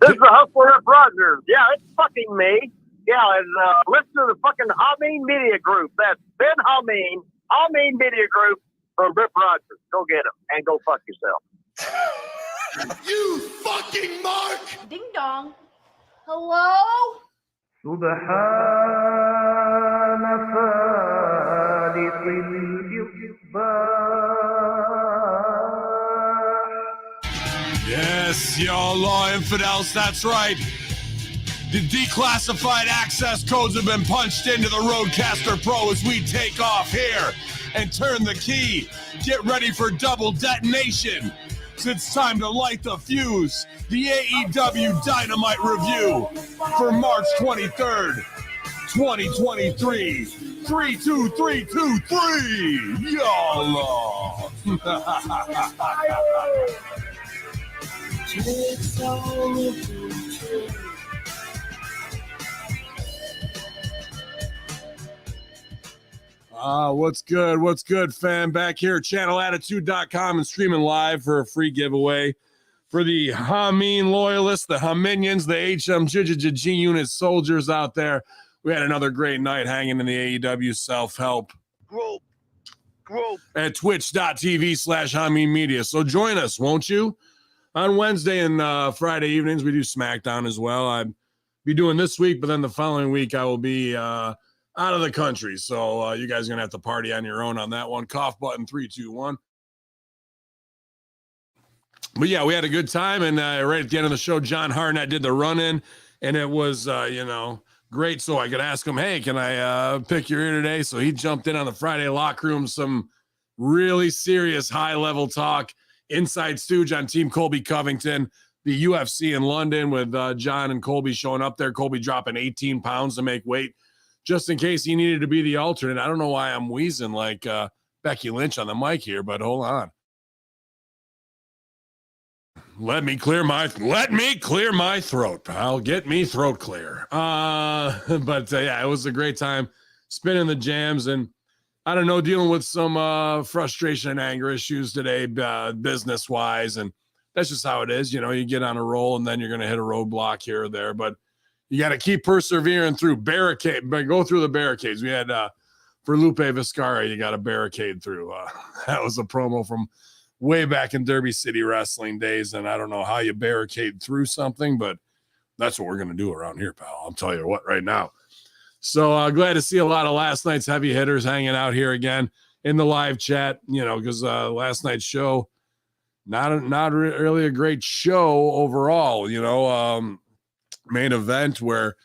This is the Hustler Rip Rogers. Yeah, it's fucking me. Yeah, and listen to the fucking Hameen Media Group. That's Ben Hameen Media Group from Rip Rogers. Go get him and go fuck yourself. You fucking mark! Ding dong. Hello? سبحان فالق الإصباح. Yes, y'all law infidels, that's right. The declassified access codes have been punched into the Roadcaster Pro as we take off here and turn the key. Get ready for double detonation. It's time to light the fuse. The AEW Dynamite review for March 23rd, 2023. 3, 2, 3, 2, 3. Y'all. What's good? What's good, fam? Back here at channelattitude.com and streaming live for a free giveaway for the Hameen loyalists, the Haminions, the HMGGG unit soldiers out there. We had another great night hanging in the AEW self-help group at twitch.tv/Hameen Media. So join us, won't you? On Wednesday and Friday evenings, we do SmackDown as well. I'll be doing this week, but then the following week I will be out of the country. So you guys are going to have to party on your own on that one. Cough button 3, 2, 1. But yeah, we had a good time. And right at the end of the show, John Hartnett did the run-in. And it was, great. So I could ask him, hey, can I pick your ear today? So he jumped in on the Friday locker room, some really serious high-level talk. Inside Stooge on Team Colby Covington, the UFC in London with John and Colby showing up there. Colby dropping 18 pounds to make weight, just in case he needed to be the alternate. I don't know why I'm wheezing like Becky Lynch on the mic here, but hold on. Let me clear my throat, pal. Get me throat clear. Yeah, it was a great time spinning the jams and I don't know, dealing with some frustration and anger issues today, business-wise, and that's just how it is. You know, you get on a roll and then you're going to hit a roadblock here or there, but you got to keep persevering through go through the barricades. We had, for Lupe Viscara, you got to barricade through. That was a promo from way back in Derby City Wrestling days, and I don't know how you barricade through something, but that's what we're going to do around here, pal. I'll tell you what right now. So glad to see a lot of last night's heavy hitters hanging out here again in the live chat, because last night's show, not really a great show overall, main event where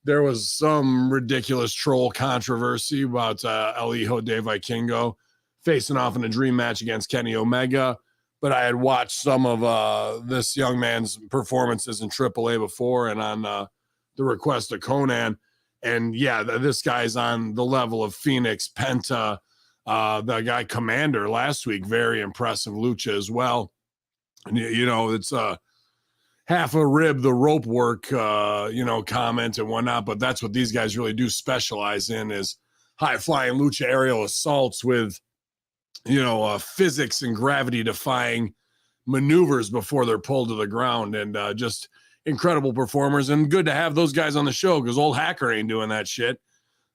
there was some ridiculous troll controversy about El Hijo de Vikingo facing off in a dream match against Kenny Omega. But I had watched some of this young man's performances in AAA before and on the request of Conan. And yeah, this guy's on the level of Phoenix, Penta, the guy Commander last week, very impressive lucha as well. And, it's half a rib, the rope work, comment and whatnot. But that's what these guys really do specialize in is high-flying lucha aerial assaults with, physics and gravity-defying maneuvers before they're pulled to the ground. And just incredible performers, and good to have those guys on the show because old Hacker ain't doing that shit.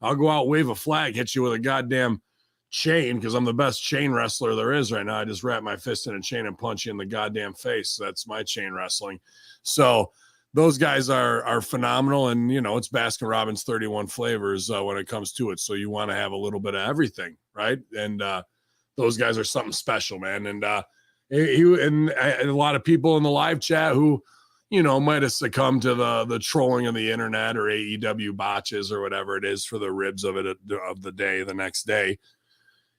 I'll go out, wave a flag, hit you with a goddamn chain because I'm the best chain wrestler there is right now. I just wrap my fist in a chain and punch you in the goddamn face. That's my chain wrestling. So those guys are phenomenal, and it's Baskin Robbins 31 flavors when it comes to it. So you want to have a little bit of everything, right? And those guys are something special, man. And a lot of people in the live chat who might have succumbed to the trolling of the internet or AEW botches or whatever it is for the ribs of the day, the next day.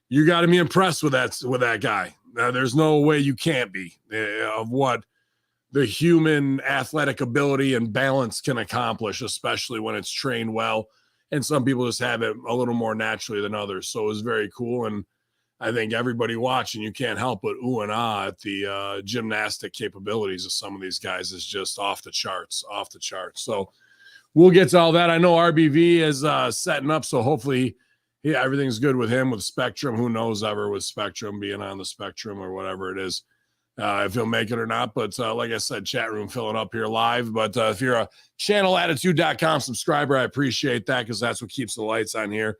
You got to be impressed with that guy. There's no way you can't be of what the human athletic ability and balance can accomplish, especially when it's trained well. And some people just have it a little more naturally than others. So it was very cool. And I think everybody watching, you can't help but ooh and ah at the gymnastic capabilities of some of these guys is just off the charts. So we'll get to all that. I know RBV is setting up, so hopefully everything's good with him with Spectrum. Who knows ever with Spectrum being on the Spectrum or whatever it is. if he'll make it or not. But like I said, chat room filling up here live. But if you're a channelattitude.com subscriber, I appreciate that because that's what keeps the lights on here.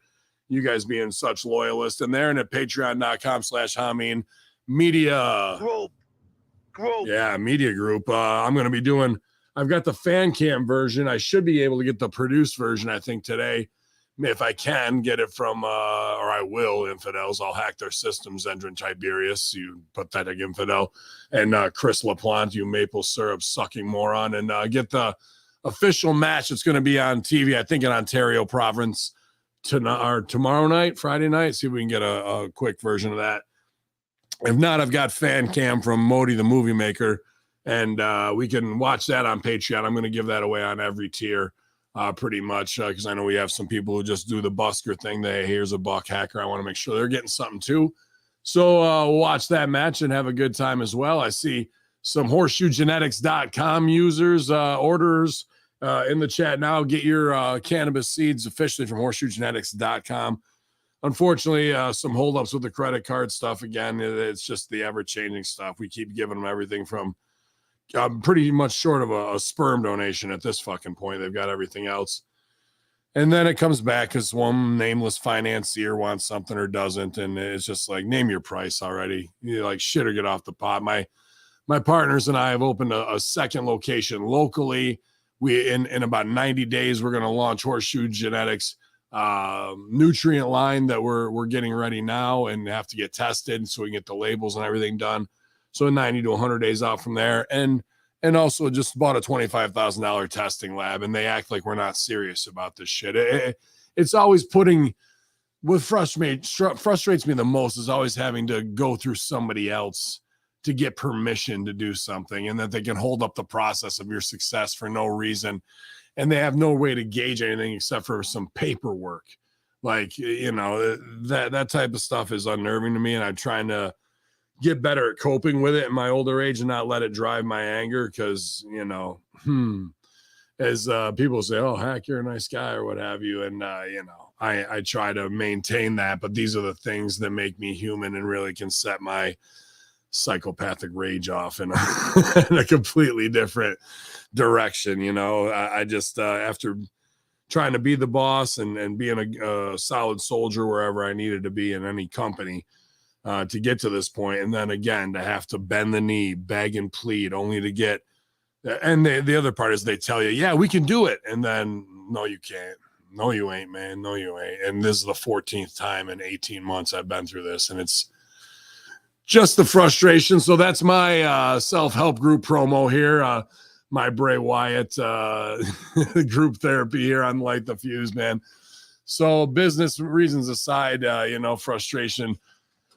You guys being such loyalists. And there and at patreon.com/Hameen Media. Group. Yeah, media group. I'm going to be doing, I've got the fan cam version. I should be able to get the produced version, I think, today. If I can get it from, or I will, infidels. I'll hack their systems, Endrin Tiberius, you pathetic infidel, and Chris LaPlante, you maple syrup sucking moron, and get the official match that's going to be on TV, I think in Ontario province tomorrow night, Friday night. See if we can get a quick version of that. If not, I've got fan cam from Modi the movie maker, and we can watch that on Patreon. I'm going to give that away on every tier. Pretty much, because I know we have some people who just do the busker thing. Here's a buck hacker. I want to make sure they're getting something too. So we'll watch that match and have a good time as well. I see some horseshoegenetics.com users, orders in the chat now. Get your cannabis seeds officially from horseshoegenetics.com. Unfortunately, some holdups with the credit card stuff. Again, it's just the ever-changing stuff. We keep giving them everything from I'm pretty much short of a sperm donation at this fucking point. They've got everything else. And then it comes back because one nameless financier wants something or doesn't. And it's just like, name your price already. You're like, shit or get off the pot. My partners and I have opened a second location locally. We in about 90 days, we're going to launch Horseshoe Genetics nutrient line that we're getting ready now and have to get tested so we can get the labels and everything done. So 90 to 100 days out from there. And also just bought a $25,000 testing lab, and they act like we're not serious about this shit. It's always what frustrates me the most is always having to go through somebody else to get permission to do something, and that they can hold up the process of your success for no reason. And they have no way to gauge anything except for some paperwork. Like, that type of stuff is unnerving to me. And I'm trying to get better at coping with it in my older age and not let it drive my anger. Because, as people say, oh, heck, you're a nice guy or what have you. And, I try to maintain that. But these are the things that make me human and really can set my psychopathic rage off in a completely different direction. I just, after trying to be the boss and being a solid soldier wherever I needed to be in any company, to get to this point, and then again to have to bend the knee, beg and plead, only to get. And the other part is they tell you, yeah, we can do it, and then no, you can't. No, you ain't, man. No, you ain't. And this is the 14th time in 18 months I've been through this, and it's just the frustration. So that's my self-help group promo here. My Bray Wyatt group therapy here on Light the Fuse, man. So business reasons aside, frustration.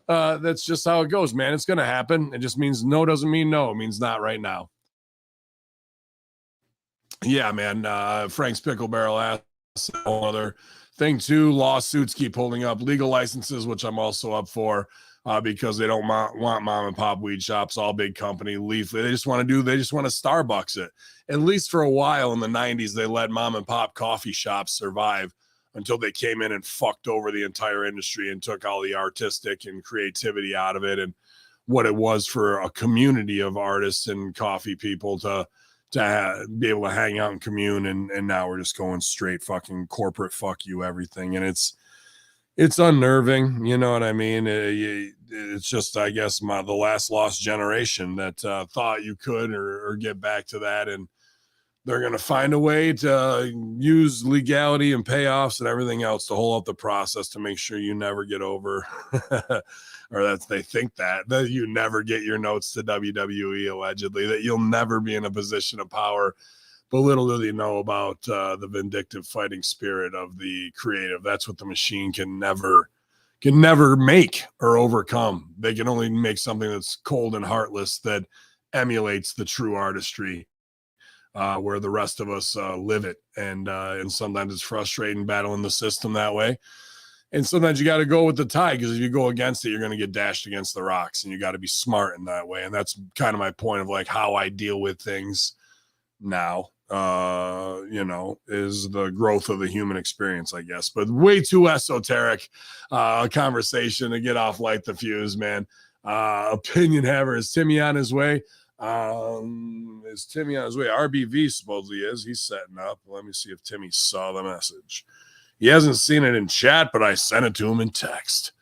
That's just how it goes, man. It's going to happen. It just means no doesn't mean no. It means not right now. Yeah, man. Frank's Pickle Barrel asked another thing too. Lawsuits keep holding up. Legal licenses, which I'm also up for, because they don't want mom and pop weed shops, all big company, Leafly. They just want to Starbucks it. At least for a while in the 90s, they let mom and pop coffee shops survive until they came in and fucked over the entire industry and took all the artistic and creativity out of it and what it was for a community of artists and coffee people to be able to hang out and commune. And now we're just going straight fucking corporate fuck you everything. And it's unnerving. You know what I mean? It's just, I guess, the last lost generation that thought you could or get back to that. And they're going to find a way to use legality and payoffs and everything else to hold up the process to make sure you never get over, or that they think that you never get your notes to WWE, allegedly, that you'll never be in a position of power. But little do they know about the vindictive fighting spirit of the creative. That's what the machine can never make or overcome. They can only make something that's cold and heartless that emulates the true artistry. Where the rest of us live it. And sometimes it's frustrating battling the system that way. And sometimes you got to go with the tide, because if you go against it, you're going to get dashed against the rocks, and you got to be smart in that way. And that's kind of my point of like how I deal with things now, is the growth of the human experience, I guess. But way too esoteric conversation to get off Light the Fuse, man. Opinion haver, is Timmy on his way? Is Timmy on his way? RBV supposedly is. He's setting up. Let me see if Timmy saw the message. He hasn't seen it in chat, but I sent it to him in text.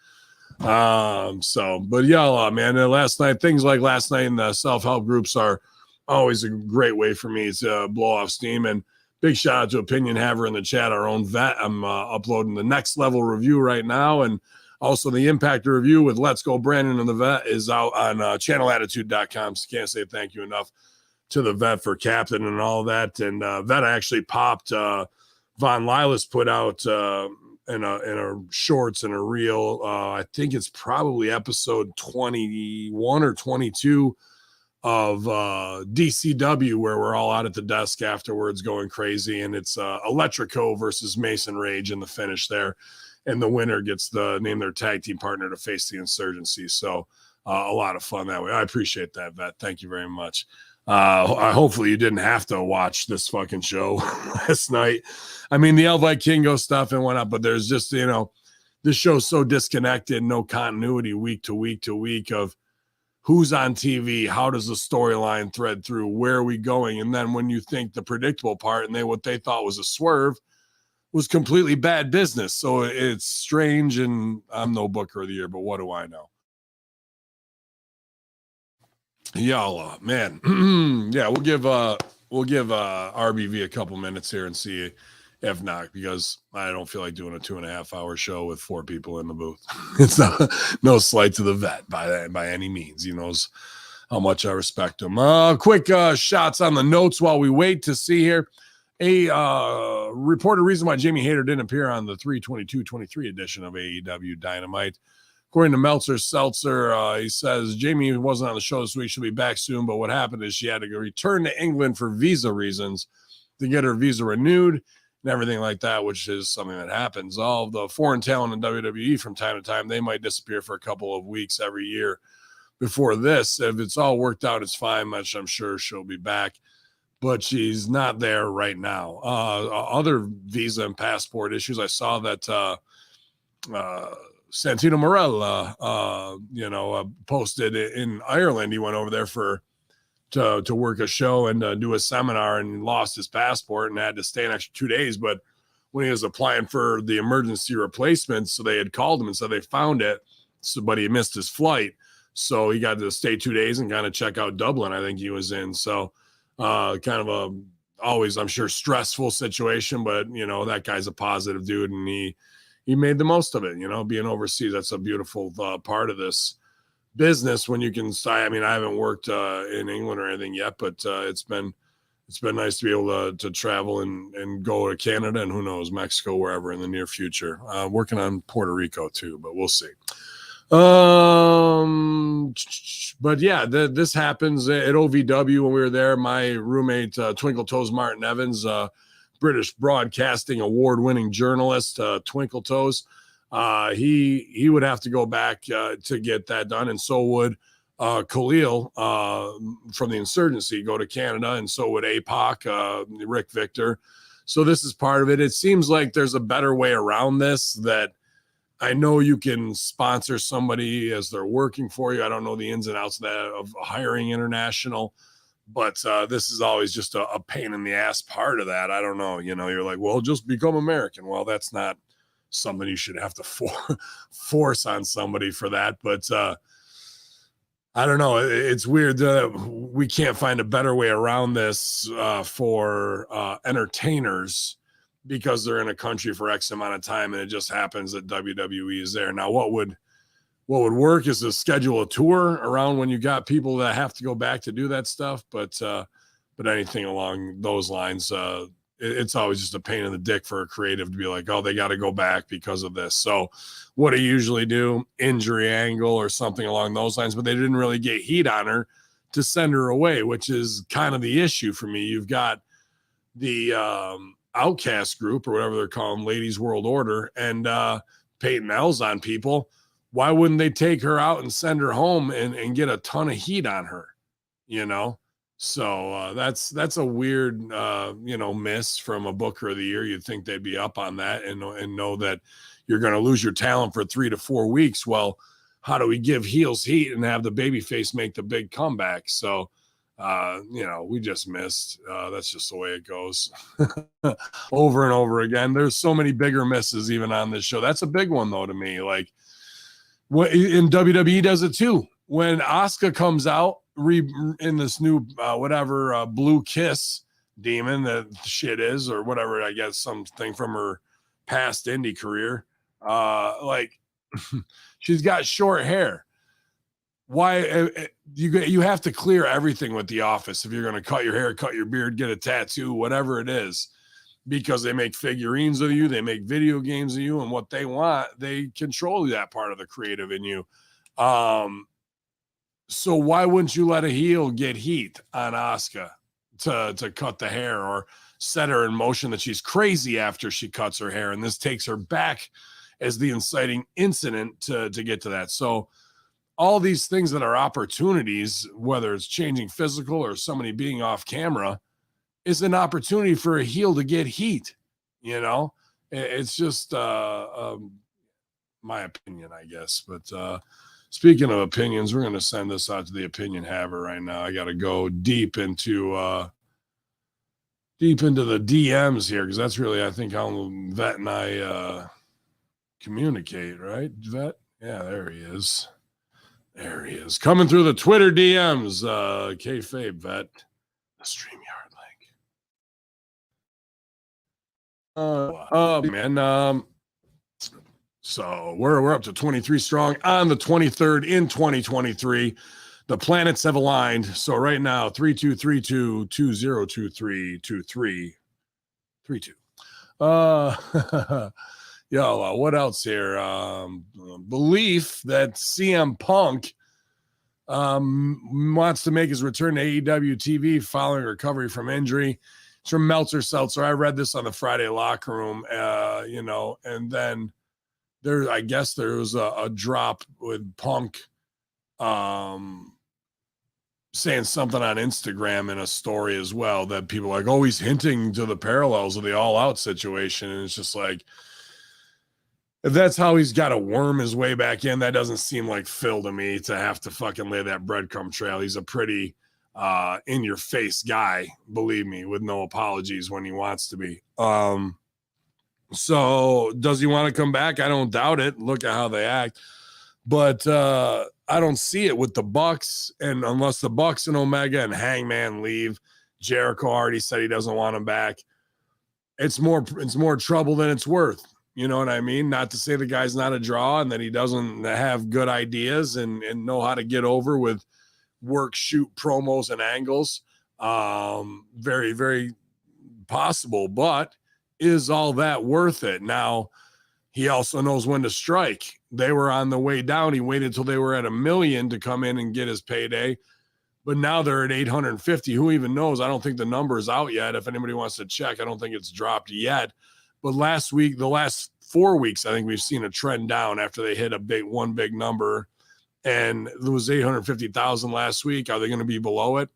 But yeah, man, last night, things like last night in the self-help groups are always a great way for me to blow off steam. And big shout out to Opinion Haver in the chat, our own vet. I'm uploading the next level review right now. And also the impact review with Let's Go Brandon and the vet is out on channelattitude.com. So can't say thank you enough to the vet for captain and all that. And vet actually popped Von Lilas put out in a shorts and a reel. I think it's probably episode 21 or 22 of DCW, where we're all out at the desk afterwards going crazy, and it's Electrico versus Mason Rage in the finish there, and the winner gets the name their tag team partner to face the Insurgency. So a lot of fun that way. I appreciate that, vet. Thank you very much. Hopefully you didn't have to watch this fucking show last night. I mean, the El Vikingo stuff and whatnot, but there's just, this show's so disconnected, no continuity week to week to week of who's on TV, how does the storyline thread through, where are we going? And then when you think the predictable part and what they thought was a swerve was completely bad business. So it's strange, and I'm no booker of the year, but what do I know? Y'all, man. Yeah, we'll give RBV a couple minutes here and see if not, because I don't feel like doing a 2.5 hour show with 4 people in the booth. It's no slight to the vet by any means. He knows how much I respect him. Quick shots on the notes while we wait to see here. A reported reason why Jamie Hayter didn't appear on the 3/22/23 edition of AEW Dynamite. According to Meltzer Seltzer, he says Jamie wasn't on the show this week. She'll be back soon. But what happened is she had to go return to England for visa reasons to get her visa renewed and everything like that, which is something that happens. All the foreign talent in WWE from time to time, they might disappear for a couple of weeks every year before this. If it's all worked out, it's fine, much I'm sure she'll be back. But she's not there right now. Other visa and passport issues, I saw that Santino Marella, posted in Ireland. He went over there to work a show and do a seminar, and lost his passport and had to stay an extra 2 days. But when he was applying for the emergency replacement, so they had called him and said they found it, but he missed his flight. So he got to stay 2 days and kind of check out Dublin, I think he was in. So kind of a always, I'm sure, stressful situation, but, that guy's a positive dude, and he made the most of it, being overseas. That's a beautiful part of this business when you can say, I mean, I haven't worked in England or anything yet, but it's been nice to be able to travel and go to Canada and who knows, Mexico, wherever in the near future. Working on Puerto Rico too, but we'll see. But yeah, this happens at OVW when we were there. My roommate, Twinkle Toes Martin Evans, British Broadcasting Award-winning journalist, Twinkle Toes. He would have to go back to get that done, and so would Khalil from the Insurgency go to Canada, and so would APOC, Rick Victor. So this is part of it. It seems like there's a better way around this, that I know you can sponsor somebody as they're working for you. I don't know the ins and outs of that, of hiring international. But this is always just a pain in the ass part of that. I don't know. You're like, well, just become American. Well, that's not something you should have to force on somebody for that. But I don't know. It's weird that we can't find a better way around this for entertainers, because they're in a country for X amount of time, and it just happens that WWE is there. Now, what would work is to schedule a tour around when you got people that have to go back to do that stuff. But anything along those lines, it's always just a pain in the dick for a creative to be like, oh, they got to go back because of this. So what I usually do, injury angle or something along those lines, but they didn't really get heat on her to send her away, which is kind of the issue for me. You've got the Outcast group, or whatever they're calling, Ladies World Order, and Peyton L's on people. Why wouldn't they take her out and send her home and get a ton of heat on her? So that's a weird miss from a booker of the year. You'd think they'd be up on that and know that you're going to lose your talent for 3 to 4 weeks. Well, how do we give heels heat and have the babyface make the big comeback? So, we just missed. That's just the way it goes over and over again. There's so many bigger misses even on this show. That's a big one though to me. Like what in WWE does it too. When Asuka comes out in this new Blue Kiss demon that shit is, or whatever, I guess something from her past indie career. She's got short hair. Why you have to clear everything with the office if you're going to cut your hair, cut your beard, get a tattoo, whatever it is, because they make figurines of you, they make video games of you, and what they want, they control that part of the creative in you. So why wouldn't you let a heel get heat on Asuka to cut the hair or set her in motion that she's crazy after she cuts her hair, and this takes her back as the inciting incident to get to that. So all these things that are opportunities, whether it's changing physical or somebody being off camera, is an opportunity for a heel to get heat. It's just my opinion, I guess. But speaking of opinions, we're going to send this out to the opinion haver right now. I got to go deep into the DMs here, because that's really, I think, how Vet and I communicate, right, Vet? Yeah, there he is. There he is. Coming through the Twitter DMs, kayfabe Vet, the StreamYard link. Man. So we're up to 23 strong on the 23rd in 2023. The planets have aligned. So right now, 3232-2023-2332. Yo, what else here? Belief that CM Punk wants to make his return to AEW TV following recovery from injury. It's from Meltzer Seltzer. I read this on the Friday Locker Room, and then I guess there was a drop with Punk saying something on Instagram in a story as well that people are like, oh, he's hinting to the parallels of the All Out situation. And it's just like, if that's how he's got to worm his way back in, that doesn't seem like Phil to me, to have to fucking lay that breadcrumb trail. He's a pretty in-your-face guy, believe me, with no apologies when he wants to be. So does he want to come back? I don't doubt it. Look at how they act. But I don't see it with the Bucks, and unless the Bucks and Omega and Hangman leave, Jericho already said he doesn't want him back. It's more trouble than it's worth. You know what I mean? Not to say the guy's not a draw and that he doesn't have good ideas and know how to get over with work, shoot, promos, and angles. Very, very possible, but is all that worth it? Now, he also knows when to strike. They were on the way down. He waited till they were at 1 million to come in and get his payday. But now they're at 850. Who even knows? I don't think the number is out yet. If anybody wants to check, I don't think it's dropped yet. But last week, the last 4 weeks, I think we've seen a trend down after they hit one big number. And there was 850,000 last week. Are they going to be below it?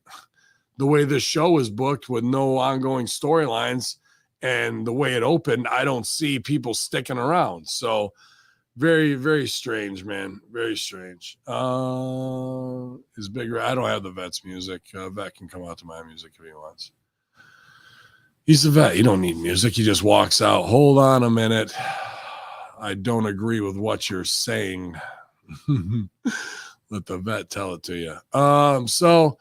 The way this show is booked with no ongoing storylines and the way it opened, I don't see people sticking around. So very, very strange, man. Very strange. Is bigger. I don't have the Vet's music. Vet can come out to my music if he wants. He's the Vet. You don't need music. He just walks out. Hold on a minute. I don't agree with what you're saying. Let the Vet tell it to you. So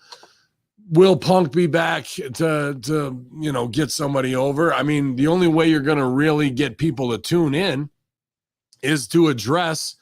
will Punk be back to get somebody over? I mean, the only way you're going to really get people to tune in is to address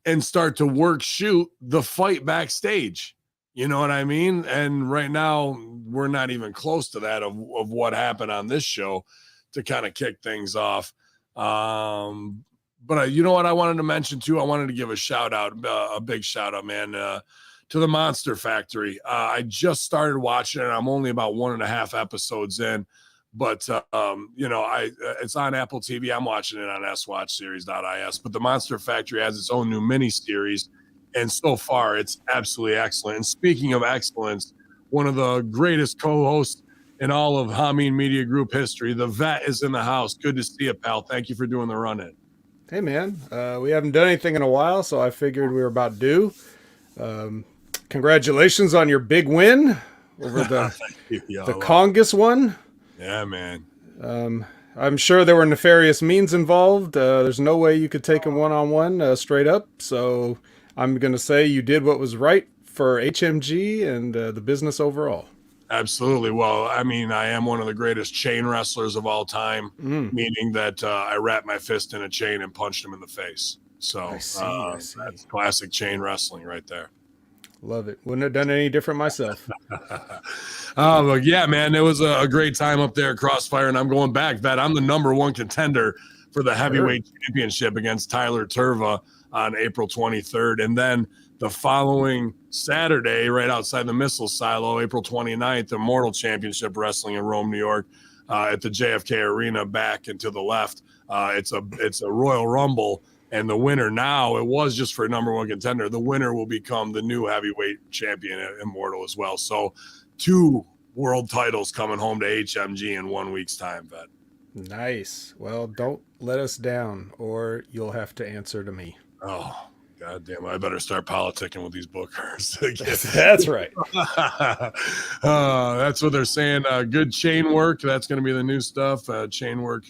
and start to work shoot the fight backstage. You know what I mean? And right now, we're not even close to that of what happened on this show to kind of kick things off. But you know what I wanted to mention too? I wanted to give a shout out, a big shout out, man, to the Monster Factory. I just started watching it. I'm only about 1.5 episodes in, but it's on Apple TV. I'm watching it on swatchseries.is. But the Monster Factory has its own new mini series. And so far, it's absolutely excellent. And speaking of excellence, one of the greatest co-hosts in all of Hameen Media Group history, the Vet is in the house. Good to see you, pal. Thank you for doing the run-in. Hey, man. We haven't done anything in a while, so I figured we were about due. Congratulations on your big win over the Yeah, Congus one. yeah, man. I'm sure there were nefarious means involved. There's no way you could take him one-on-one straight up. So I'm going to say you did what was right for HMG and the business overall. Absolutely. Well, I mean, I am one of the greatest chain wrestlers of all time, meaning that I wrapped my fist in a chain and punched him in the face. So I see. that's classic chain wrestling right there. Love it. Wouldn't have done any different myself. But yeah, man, it was a great time up there at Crossfire, and I'm going back. That I'm the #1 contender for the heavyweight championship against Tyler Turva on April 23rd, and then the following Saturday, right outside the missile silo, April 29th, the Immortal Championship Wrestling in Rome, New York, at the JFK Arena, back and to the left. It's a Royal Rumble. And the winner now, it was just for #1 contender. The winner will become the new heavyweight champion at Immortal as well. So 2 world titles coming home to HMG in 1 week's time, Vet. Nice. Well, don't let us down or you'll have to answer to me. Oh, God damn it. I better start politicking with these bookers. That's right. That's what they're saying. Good chain work. That's going to be the new stuff. Chain work.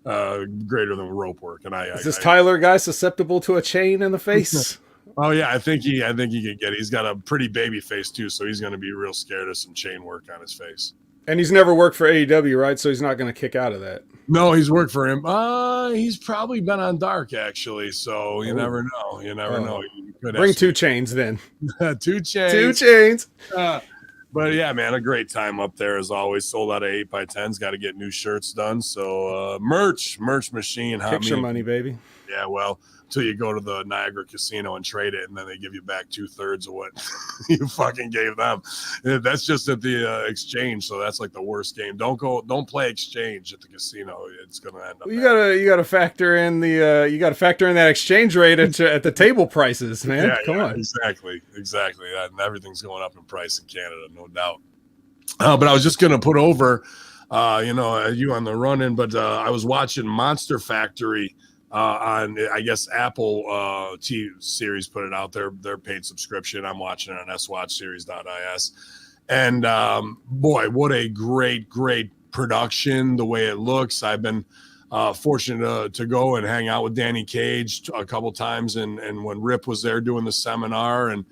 Greater than rope work, and is this Tyler guy susceptible to a chain in the face? Oh yeah, I think he could get it. He's got a pretty baby face too, so he's going to be real scared of some chain work on his face. And he's never worked for AEW, right? So he's not going to kick out of that. No, he's worked for him. He's probably been on Dark actually, so you never know. You never know. You could bring 2 chains then. 2 chains. 2 chains. But yeah, man, a great time up there as always. Sold out of 8x10s. Got to get new shirts done. So merch machine. Picture money, baby. Yeah, well, until you go to the Niagara Casino and trade it, and then they give you back 2/3 of what you fucking gave them. That's just at the exchange, so that's like the worst game. Don't play exchange at the casino. It's gonna end up. Well, you gotta factor in that exchange rate at the table prices, man. Come on. Exactly. And everything's going up in price in Canada, no doubt. But I was just gonna put over, you on the run-in, but I was watching Monster Factory. On I guess Apple TV series put it out their paid subscription. I'm watching it on swatchseries.is, and boy, what a great production. The way it looks. I've been fortunate to go and hang out with Danny Cage a couple times, and when Rip was there doing the seminar, and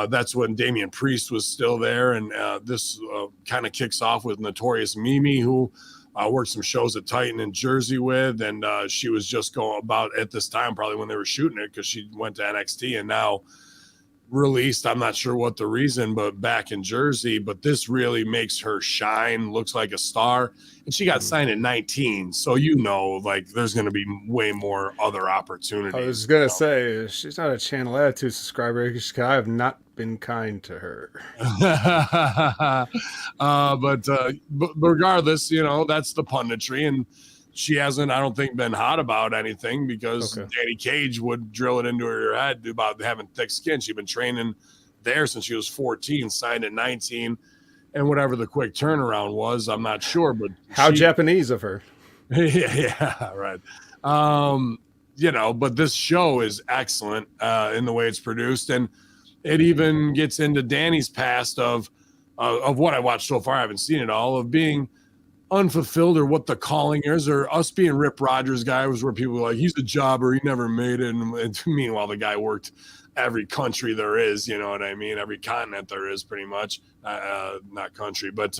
that's when Damian Priest was still there, and this kind of kicks off with Notorious Mimi, who worked some shows at Titan in Jersey with, and she was just going about at this time, probably when they were shooting it, because she went to NXT and now released, I'm not sure what the reason, but back in Jersey. But this really makes her shine, looks like a star, and she got signed at 19, so like there's going to be way more other opportunities. I was going to say, she's not a Channel Attitude subscriber because I have not been kind to her. But regardless, that's the punditry, and she hasn't, I don't think, been hot about anything, because Danny Cage would drill it into her head about having thick skin. She'd been training there since she was 14, signed at 19, and whatever the quick turnaround was, I'm not sure. But how Japanese of her. Yeah, right. But this show is excellent in the way it's produced, and it even gets into Danny's past of what I watched so far. I haven't seen it all, of being unfulfilled, or what the calling is, or us being Rip Rogers guys, where people are like, he's a jobber, he never made it, and meanwhile the guy worked every country there is, you know what I mean, every continent there is, pretty much, not country, but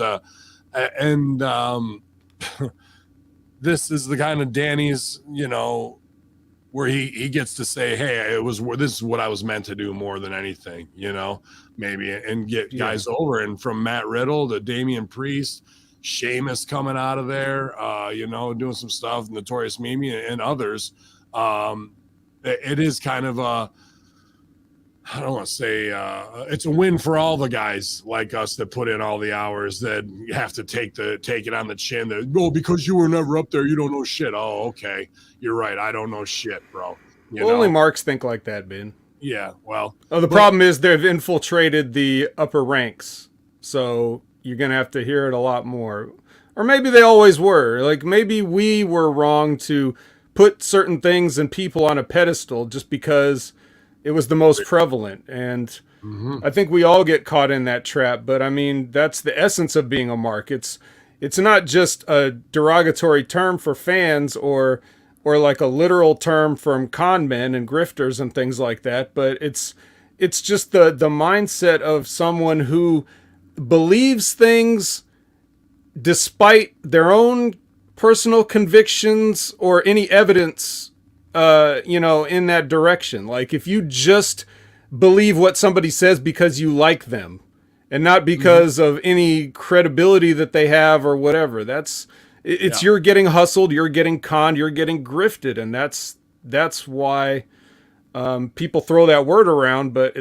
this is the kind of Danny's, where he gets to say, hey, this is what I was meant to do more than anything, maybe, and get guys over. And from Matt Riddle to Damian Priest, Sheamus coming out of there, doing some stuff, Notorious Mimi and others. It is kind of I don't want to say it's a win for all the guys like us that put in all the hours, that have to take it on the chin that, because you were never up there, you don't know shit. Oh, okay. You're right. I don't know shit, bro. Only marks think like that, Ben. Yeah, well. The problem is they've infiltrated the upper ranks. So you're going to have to hear it a lot more. Or maybe they always were. Like, maybe we were wrong to put certain things and people on a pedestal just because it was the most prevalent. And I think we all get caught in that trap. But I mean, that's the essence of being a mark. It's not just a derogatory term for fans or like a literal term from con men and grifters and things like that, but it's just the mindset of someone who believes things despite their own personal convictions or any evidence, in that direction. Like if you just believe what somebody says because you like them and not because of any credibility that they have or whatever, it's you're getting hustled, you're getting conned, you're getting grifted. And that's why people throw that word around, but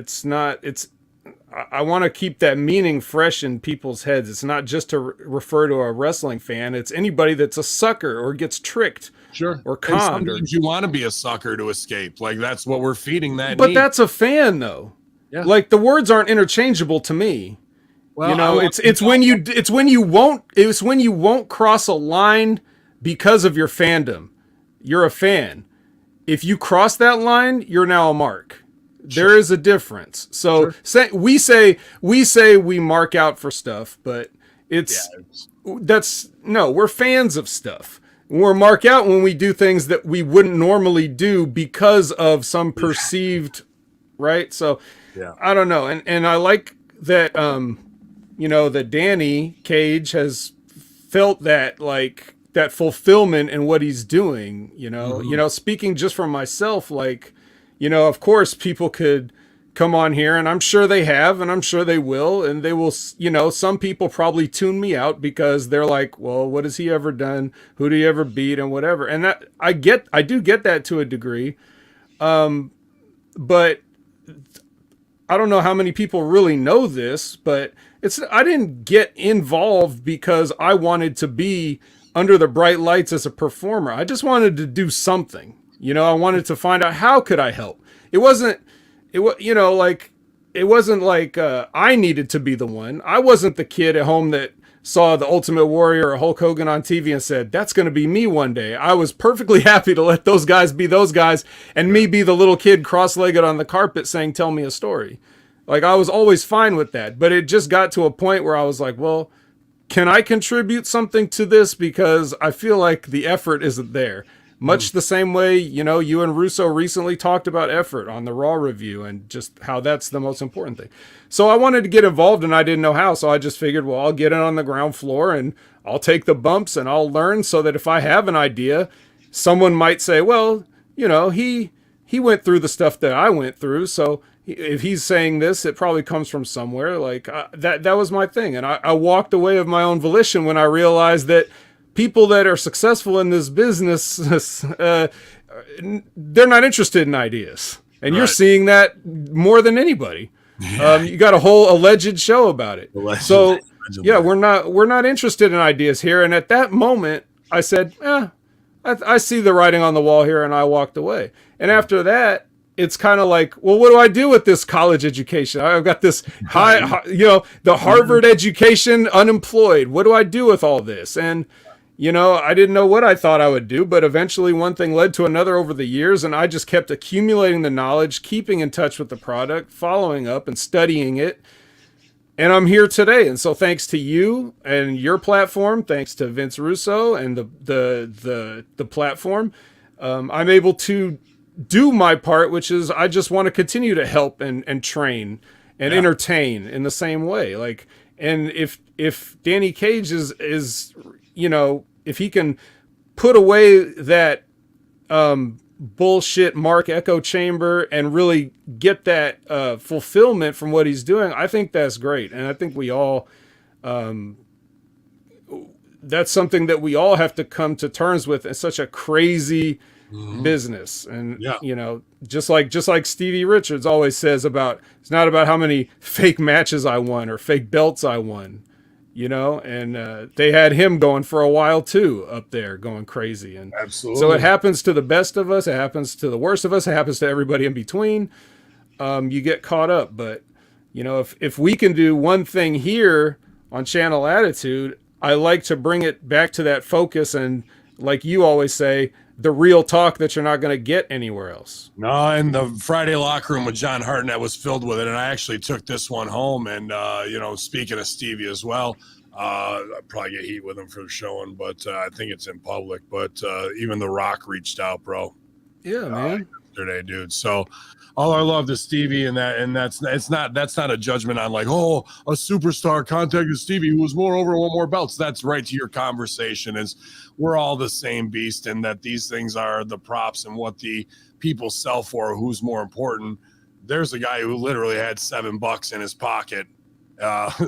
I want to keep that meaning fresh in people's heads. It's not just to refer to a wrestling fan. It's anybody that's a sucker or gets tricked, or conned. Sometimes you want to be a sucker to escape. Like that's what we're feeding that. But that's a fan, though. Yeah. Like the words aren't interchangeable to me. Well, it's when you won't cross a line because of your fandom. You're a fan. If you cross that line, you're now a mark. Sure. There is a difference. So we say we mark out for stuff, but we're fans of stuff. We're mark out when we do things that we wouldn't normally do because of some perceived, right? So I don't know. And I like that, that Danny Cage has felt that, like, that fulfillment in what he's doing, speaking just for myself, like, of course people could come on here, and I'm sure they have, and I'm sure they will, and they will, some people probably tune me out because they're like, well, what has he ever done? Who do you ever beat? And whatever. And that I do get that to a degree. But I don't know how many people really know this, but I didn't get involved because I wanted to be under the bright lights as a performer. I just wanted to do something. I wanted to find out how could I help. It wasn't like I needed to be the one. I wasn't the kid at home that saw the Ultimate Warrior or Hulk Hogan on TV and said, that's going to be me one day. I was perfectly happy to let those guys be those guys and me be the little kid cross-legged on the carpet saying, tell me a story. Like, I was always fine with that. But it just got to a point where I was like, well, can I contribute something to this? Because I feel like the effort isn't there. Much the same way, you and Russo recently talked about effort on the Raw review and just how that's the most important thing. So I wanted to get involved and I didn't know how. So I just figured, well, I'll get in on the ground floor and I'll take the bumps and I'll learn so that if I have an idea, someone might say, well, he went through the stuff that I went through. So if he's saying this, it probably comes from somewhere. Like that was my thing. And I walked away of my own volition when I realized that people that are successful in this business, they're not interested in ideas. And you're seeing that more than anybody. You got a whole alleged show about it. So yeah, we're not interested in ideas here. And at that moment I said, I see the writing on the wall here, and I walked away. And after that, it's kind of like, well, what do I do with this college education? I've got this the Harvard education, unemployed. What do I do with all this? And I didn't know what I thought I would do, but eventually one thing led to another over the years, and I just kept accumulating the knowledge, keeping in touch with the product, following up and studying it. And I'm here today. And so thanks to you and your platform, thanks to Vince Russo and the platform, I'm able to do my part, which is I just want to continue to help and train and entertain in the same way. Like, and if Danny Cage is if he can put away that bullshit Mark echo chamber and really get that fulfillment from what he's doing, I think that's great. And I think we all, that's something that we all have to come to terms with in such a crazy business. And, just like Stevie Richards always says about, it's not about how many fake matches I won or fake belts I won. And they had him going for a while too up there, going crazy. And absolutely. So it happens to the best of us. It happens to the worst of us. It happens to everybody in between. You get caught up, but if we can do one thing here on Channel Attitude, I like to bring it back to that focus and like you always say, the real talk that you're not going to get anywhere else. No, and the Friday locker room with John Hartnett was filled with it, and I actually took this one home. And speaking of Stevie as well, I'll probably get heat with him for showing, but I think it's in public. But even The Rock reached out, bro. Yeah, man. Yesterday, dude. So all our love to Stevie, and that's not a judgment on like, oh, a superstar contacted Stevie who was won more belts. That's right to your conversation. Is we're all the same beast, and that these things are the props and what the people sell for. Who's more important? There's a guy who literally had $7 in his pocket.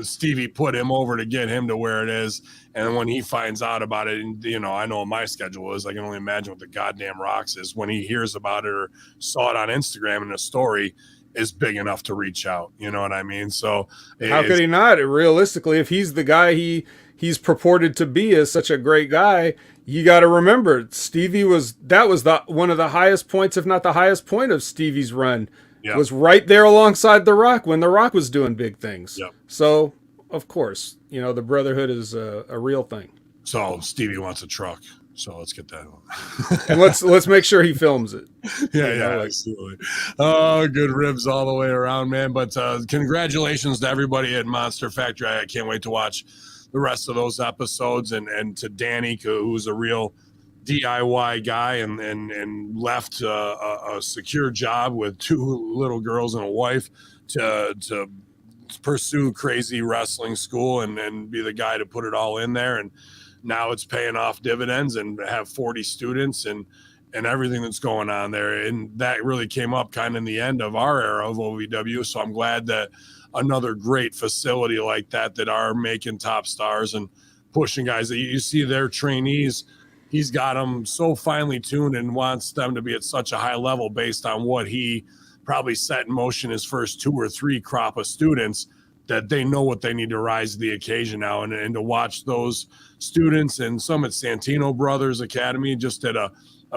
Stevie put him over to get him to where it is, and when he finds out about it, and I know what my schedule is. I can only imagine what the goddamn Rocks is. When he hears about it or saw it on Instagram and a story is big enough to reach out. You know what I mean? So how could he not? Realistically, if he's the guy he's purported to be as such a great guy, you got to remember Stevie was one of the highest points, if not the highest point of Stevie's run. Yep. Was right there alongside The Rock when The Rock was doing big things. Yep. So, of course, the brotherhood is a real thing. So Stevie wants a truck. So let's get that one. And let's make sure he films it. Yeah, absolutely. Oh, good ribs all the way around, man. But congratulations to everybody at Monster Factory. I can't wait to watch the rest of those episodes. And to Danny, who's a real DIY guy and left a secure job with 2 little girls and a wife to pursue crazy wrestling school and be the guy to put it all in there. And now it's paying off dividends and have 40 students and everything that's going on there. And that really came up kind of in the end of our era of OVW. So I'm glad that another great facility like that are making top stars and pushing guys that you see their trainees. He's got them so finely tuned and wants them to be at such a high level based on what he probably set in motion his first 2 or 3 crop of students, that they know what they need to rise to the occasion now. And to watch those students and some at Santino Brothers Academy just at a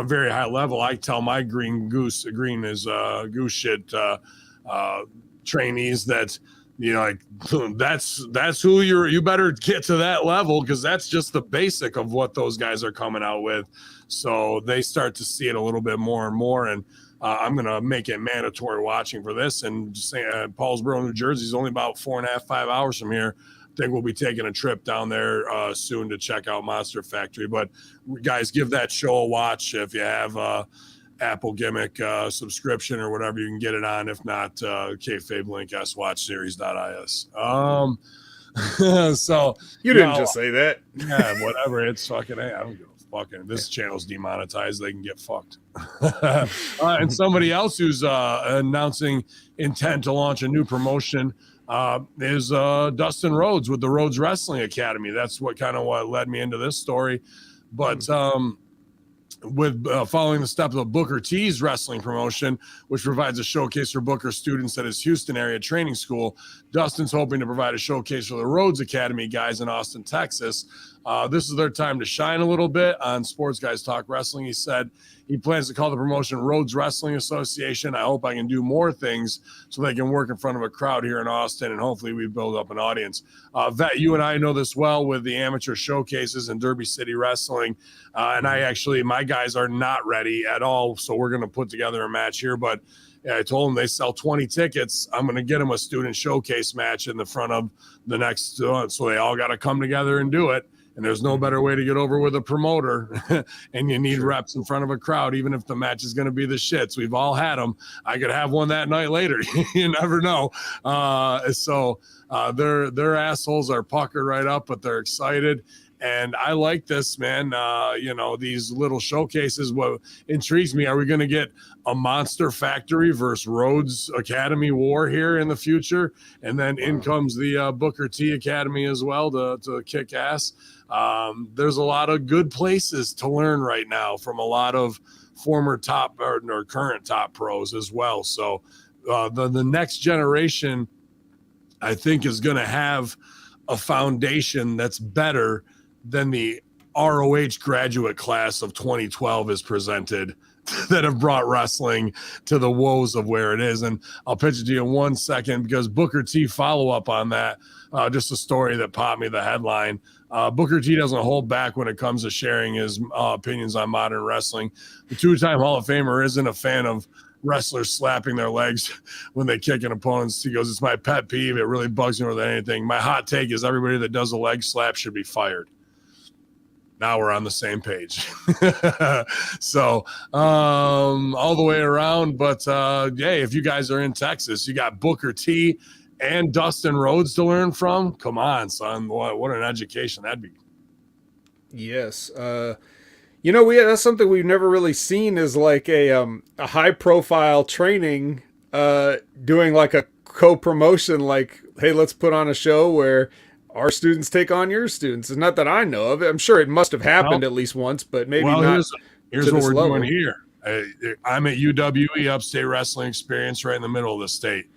very high level. I tell my green is goose shit trainees that, that's who you better get to that level, because that's just the basic of what those guys are coming out with. So they start to see it a little bit more and more. And I'm going to make it mandatory watching for this. And just saying, Paulsboro, New Jersey is only about 4.5, 5 hours from here. I think we'll be taking a trip down there soon to check out Monster Factory. But guys, give that show a watch. If you have Apple Gimmick subscription or whatever, you can get it on. If not, kayfabe link swatchseries.is. So you didn't just say that. Yeah, whatever. It's fucking. Hey, I don't give a fucking. This channel's demonetized. They can get fucked. And somebody else who's announcing intent to launch a new promotion is Dustin Rhodes with the Rhodes Wrestling Academy. That's what led me into this story. But with following the steps of Booker T's wrestling promotion, which provides a showcase for Booker students at his Houston area training school, Dustin's hoping to provide a showcase for the Rhodes Academy guys in Austin, Texas. This is their time to shine a little bit on Sports Guys Talk Wrestling. He said he plans to call the promotion Rhodes Wrestling Association. I hope I can do more things so they can work in front of a crowd here in Austin, and hopefully we build up an audience. Vet, you and I know this well with the amateur showcases in Derby City Wrestling. And my guys are not ready at all, so we're going to put together a match here. But I told them they sell 20 tickets. I'm going to get them a student showcase match in the front of the next so they all got to come together and do it. And there's no better way to get over with a promoter. And you need reps in front of a crowd, even if the match is going to be the shits. We've all had them. I could have one that night later. You never know. So their assholes are puckered right up, but they're excited. And I like this, man. These little showcases. What intrigues me, are we going to get a Monster Factory versus Rhodes Academy war here in the future? And then in comes the Booker T Academy as well to kick ass. There's a lot of good places to learn right now from a lot of former top or current top pros as well. So the next generation, I think, is going to have a foundation that's better than the ROH graduate class of 2012 is presented that have brought wrestling to the woes of where it is. And I'll pitch it to you in 1 second because Booker T follow up on that. Just a story that popped me the headline. Booker T doesn't hold back when it comes to sharing his opinions on modern wrestling. The 2-time Hall of Famer isn't a fan of wrestlers slapping their legs when they kick an opponent's. He goes, it's my pet peeve. It really bugs me more than anything. My hot take is everybody that does a leg slap should be fired. Now we're on the same page. So all the way around. But hey, if you guys are in Texas, you got Booker T and Dustin Rhodes to learn from. Come on, son. What an education that'd be. Yes. That's something we've never really seen is like a high profile training, doing like a co-promotion, like, hey, let's put on a show where our students take on your students. It's not that I know of it. I'm sure it must have happened at least once, but maybe not. Here's what we're doing here. I'm at UWE, Upstate Wrestling Experience, right in the middle of the state.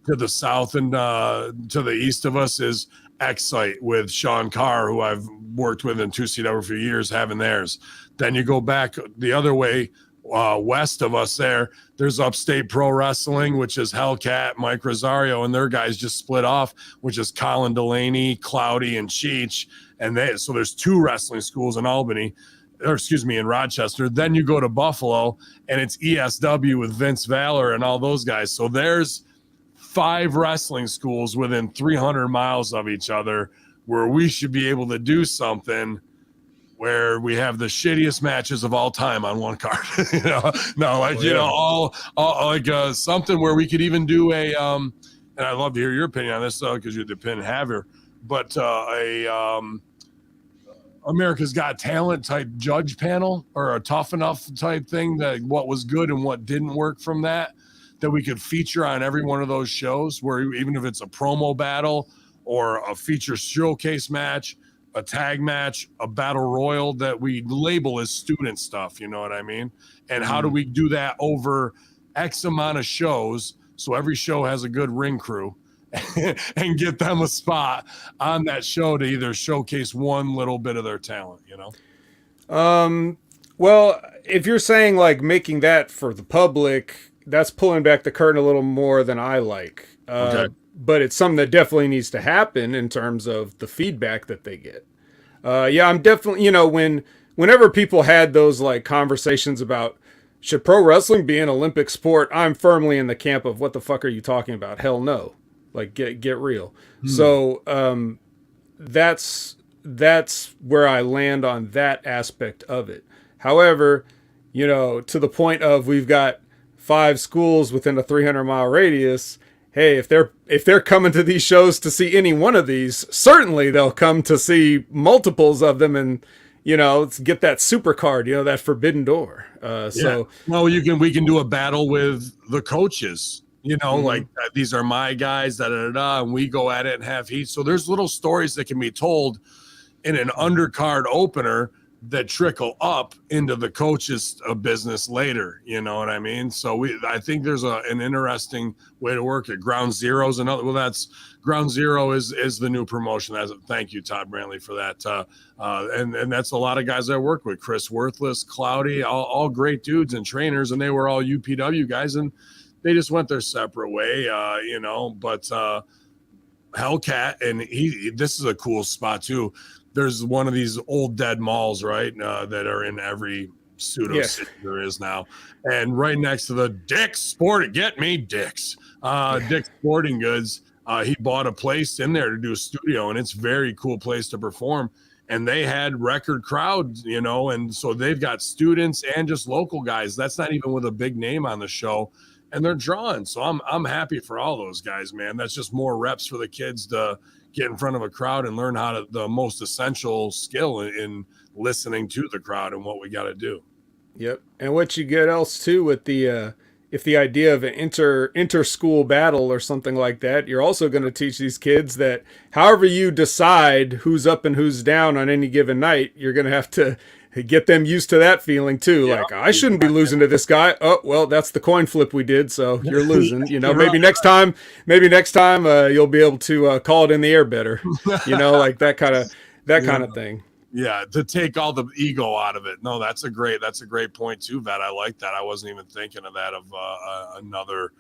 To the south and to the east of us is X-Site with Sean Carr, who I've worked with in 2CW for a few years, having theirs. Then you go back the other way, west of us there's Upstate Pro Wrestling, which is Hellcat, Mike Rosario, and their guys just split off, which is Colin Delaney, Cloudy, and Cheech. And so there's 2 wrestling schools in Albany, in Rochester. Then you go to Buffalo, and it's ESW with Vince Valor and all those guys. So there's 5 wrestling schools within 300 miles of each other where we should be able to do something where we have the shittiest matches of all time on one card. Something where we could even do and I'd love to hear your opinion on this because you're the pin haver, but America's Got Talent type judge panel or a Tough Enough type thing, that what was good and what didn't work from that we could feature on every one of those shows, where even if it's a promo battle or a feature showcase match, a tag match, a battle royal, that we label as student stuff, you know what I mean? And how do we do that over X amount of shows so every show has a good ring crew and get them a spot on that show to either showcase one little bit of their talent, you know? Well, if you're saying like making that for the public, that's pulling back the curtain a little more than I like. Okay. But it's something that definitely needs to happen in terms of the feedback that they get. I'm definitely, whenever people had those like conversations about should pro wrestling be an Olympic sport, I'm firmly in the camp of what the fuck are you talking about? Hell no. Like get real. So that's where I land on that aspect of it. However, to the point of we've got 5 schools within a 300-mile radius. Hey, if they're coming to these shows to see any one of these, certainly they'll come to see multiples of them, and get that super card, that forbidden door. So well, we can do a battle with the coaches. Like these are my guys, and we go at it in half heat. So there's little stories that can be told in an undercard opener that trickle up into the coach's business later. You know what I mean? So I think there's an interesting way to work it. Ground Zero's another. Well, that's Ground Zero is the new promotion. Thank you, Todd Brantley, for that. And that's a lot of guys I work with. Chris Worthless, Cloudy, all great dudes and trainers, and they were all UPW guys, and they just went their separate way. But Hellcat, and this is a cool spot too. There's one of these old dead malls, right, that are in every pseudo city there is now. And right next to the Dick's Sporting Goods, he bought a place in there to do a studio, and it's a very cool place to perform. And they had record crowds, and so they've got students and just local guys. That's not even with a big name on the show. And they're drawing. So I'm happy for all those guys, man. That's just more reps for the kids to get in front of a crowd and learn the most essential skill in listening to the crowd and what we got to do. Yep. And what you get else too with if the idea of an inter-school battle or something like that, you're also going to teach these kids that however you decide who's up and who's down on any given night, you're going to have to get them used to that feeling too. Yeah, like, I shouldn't be losing to this guy. Oh, well, that's the coin flip we did, so you're losing. Maybe next time you'll be able to call it in the air better. Like that kind of thing. Yeah, to take all the ego out of it. No, that's a great point too, Vet. I like that. I wasn't even thinking of that, of another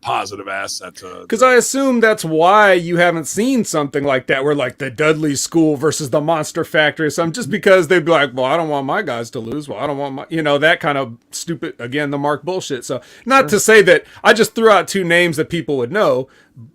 positive asset to, because I assume that's why you haven't seen something like that, where like the Dudley School versus the Monster Factory or something, just because they'd be like, well, I don't want my guys to lose. Well, I don't want my, that kind of stupid, again, the Mark bullshit. So not to say that I just threw out two names that people would know,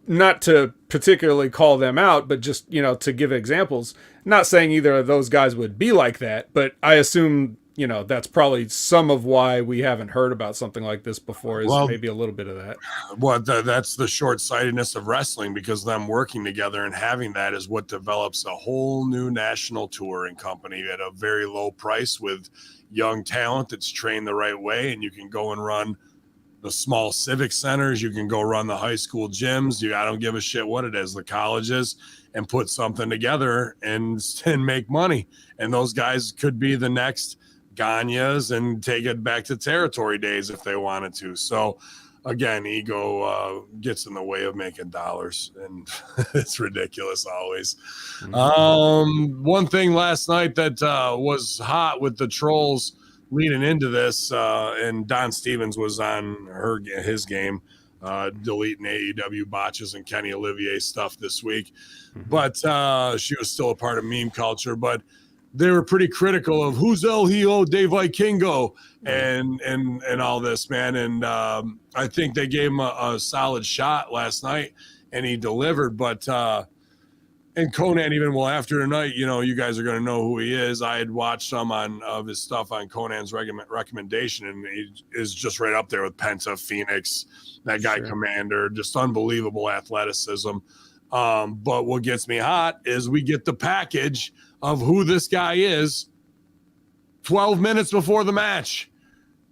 not to particularly call them out, but just, to give examples. Not saying either of those guys would be like that, but I assume, that's probably some of why we haven't heard about something like this before, is maybe a little bit of that. Well, that's the short-sightedness of wrestling, because them working together and having that is what develops a whole new national touring company at a very low price with young talent that's trained the right way. And you can go and run the small civic centers. You can go run the high school gyms. I don't give a shit what it is, the colleges, and put something together and make money. And those guys could be the next Ganyas and take it back to territory days if they wanted to. So again, ego gets in the way of making dollars, and it's ridiculous always. One thing last night that was hot with the trolls leading into this, and Don Stevens was on his game, deleting AEW botches and Kenny Olivier stuff this week. But she was still a part of meme culture. But they were pretty critical of who's El Hijo de Vikingo and all this, man. And I think they gave him a solid shot last night, and he delivered. But and Conan even, after tonight, you guys are going to know who he is. I had watched some of his stuff on Conan's recommendation, and he is just right up there with Penta, Phoenix, that guy, Commander, just unbelievable athleticism. But what gets me hot is we get the package of who this guy is 12 minutes before the match.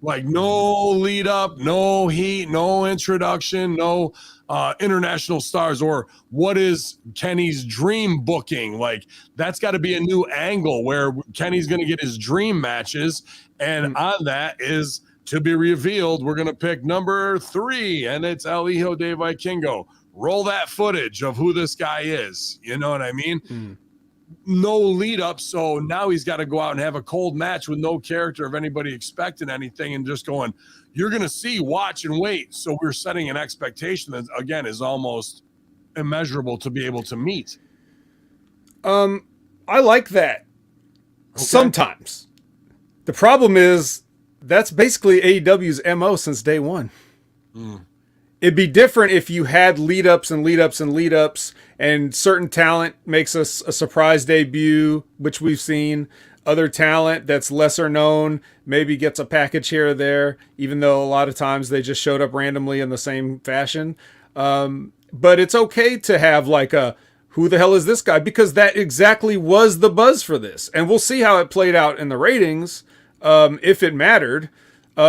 Like, no lead up, no heat, no introduction, no international stars, or what is Kenny's dream booking. Like, that's got to be a new angle where Kenny's going to get his dream matches. And on that is to be revealed, we're going to pick number 3, and it's El Hijo de Vikingo. Roll that footage of who this guy is. You know what I mean? No lead up. So now he's got to go out and have a cold match with no character of anybody expecting anything, and just going, you're going to see, watch and wait. So we're setting an expectation that, again, is almost immeasurable to be able to meet. I like that. Okay. Sometimes. The problem is that's basically AEW's MO since day one. It'd be different if you had lead ups and lead ups and lead ups, and certain talent makes us a surprise debut, which we've seen. Other talent that's lesser known maybe gets a package here or there, even though a lot of times they just showed up randomly in the same fashion. But it's okay to have like a, who the hell is this guy? Because that exactly was the buzz for this. And we'll see how it played out in the ratings, if it mattered.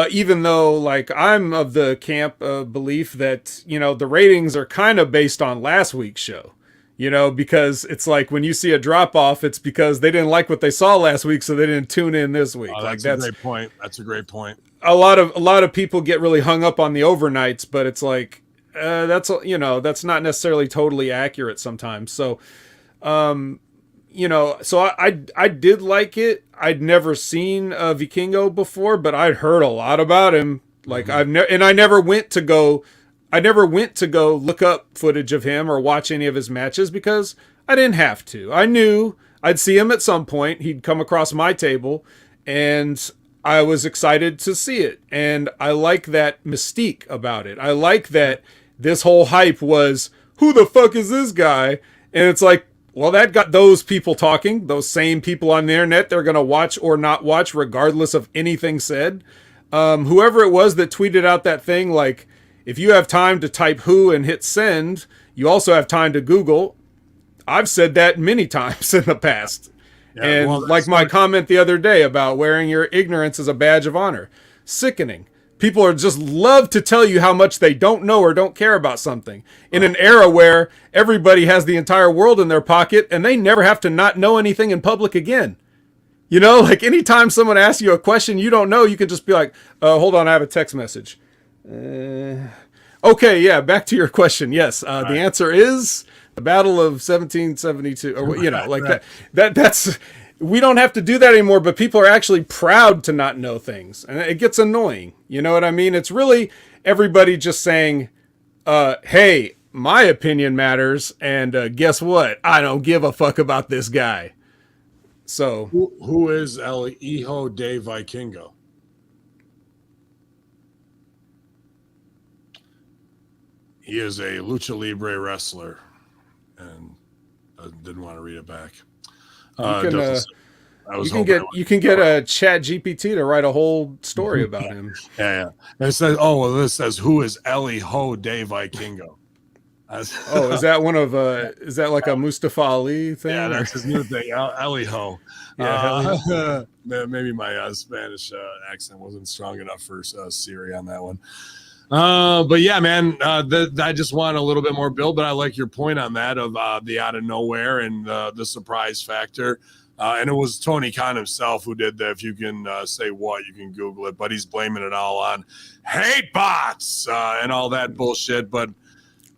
Even though, like, I'm of the camp of belief that, the ratings are kind of based on last week's show, because it's like when you see a drop off, it's because they didn't like what they saw last week, so they didn't tune in this week. That's a great point. That's a great point. A lot of people get really hung up on the overnights, but it's like, that's not necessarily totally accurate sometimes. So, so I did like it. I'd never seen Vikingo before, but I'd heard a lot about him. Like I never went to go look up footage of him or watch any of his matches because I didn't have to. I knew I'd see him at some point. He'd come across my table, and I was excited to see it. And I like that mystique about it. I like that this whole hype was, who the fuck is this guy? And it's like, well, that got those people talking, those same people on the internet. They're going to watch or not watch regardless of anything said. Whoever it was that tweeted out that thing, like, if you have time to type who and hit send, you also have time to Google. I've said that many times in the past. Yeah, and like my comment the other day about wearing your ignorance as a badge of honor. Sickening. People are just love to tell you how much they don't know or don't care about something in an era where everybody has the entire world in their pocket and they never have to not know anything in public again. Like anytime someone asks you a question you don't know, you can just be like, hold on, I have a text message. Okay, yeah, back to your question. Yes, the answer is the Battle of 1772, or like that. That's we don't have to do that anymore, but people are actually proud to not know things. And it gets annoying. You know what I mean? It's really everybody just saying, hey, my opinion matters. And guess what? I don't give a fuck about this guy. So who is El Hijo de Vikingo? He is a lucha libre wrestler, and I didn't want to read it back. You can get a Chat GPT to write a whole story about him. Yeah. And it says, this says, who is El Hijo de Vikingo? Is that one of is that like a Mustafa Ali thing? Yeah, that's his new thing, El Hijo. Yeah, maybe my Spanish accent wasn't strong enough for Siri on that one. But yeah, man, I just want a little bit more build, but I like your point on that of the out of nowhere and the surprise factor. And it was Tony Khan himself who did that. If you can say what, you can Google it, but he's blaming it all on hate bots and all that bullshit. But,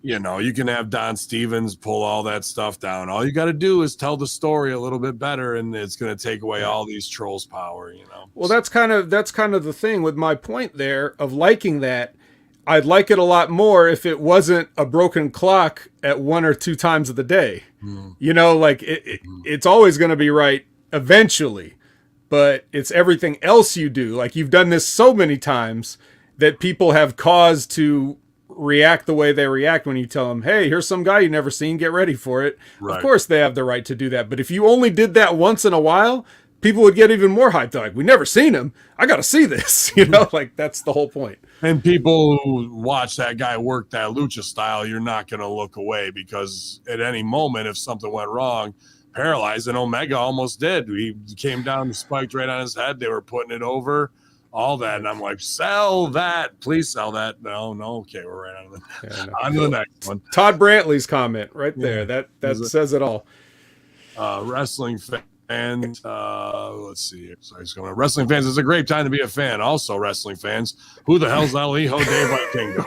you know, you can have Don Stevens pull all that stuff down. All you got to do is tell the story a little bit better, and it's going to take away all these trolls' power, you know? Well, that's kind of the thing with my point there of liking that. I'd like it a lot more if it wasn't a broken clock at 1 or 2 times of the day. You know, like it's always going to be right eventually, but it's everything else you do. Like you've done this so many times that people have cause to react the way they react when you tell them, hey, here's some guy you never seen, get ready for it. Right. Of course they have the right to do that. But if you only did that once in a while, people would get even more hyped. Like, we never seen him. I got to see this. You know, like that's the whole point. And people who watch that guy work that lucha style, you're not going to look away because at any moment, if something went wrong, Paralyzed, and Omega almost did. He came down, spiked right on his head. They were putting it over, all that. And I'm like, sell that. Please sell that. No. Okay, we're right on to the next one. Todd Brantley's comment right there. That says it all. Wrestling fans, let's see here. Sorry, going on. Wrestling fans, it's a great time to be a fan. Also, wrestling fans, who the hell's El Hijo de Vikingo?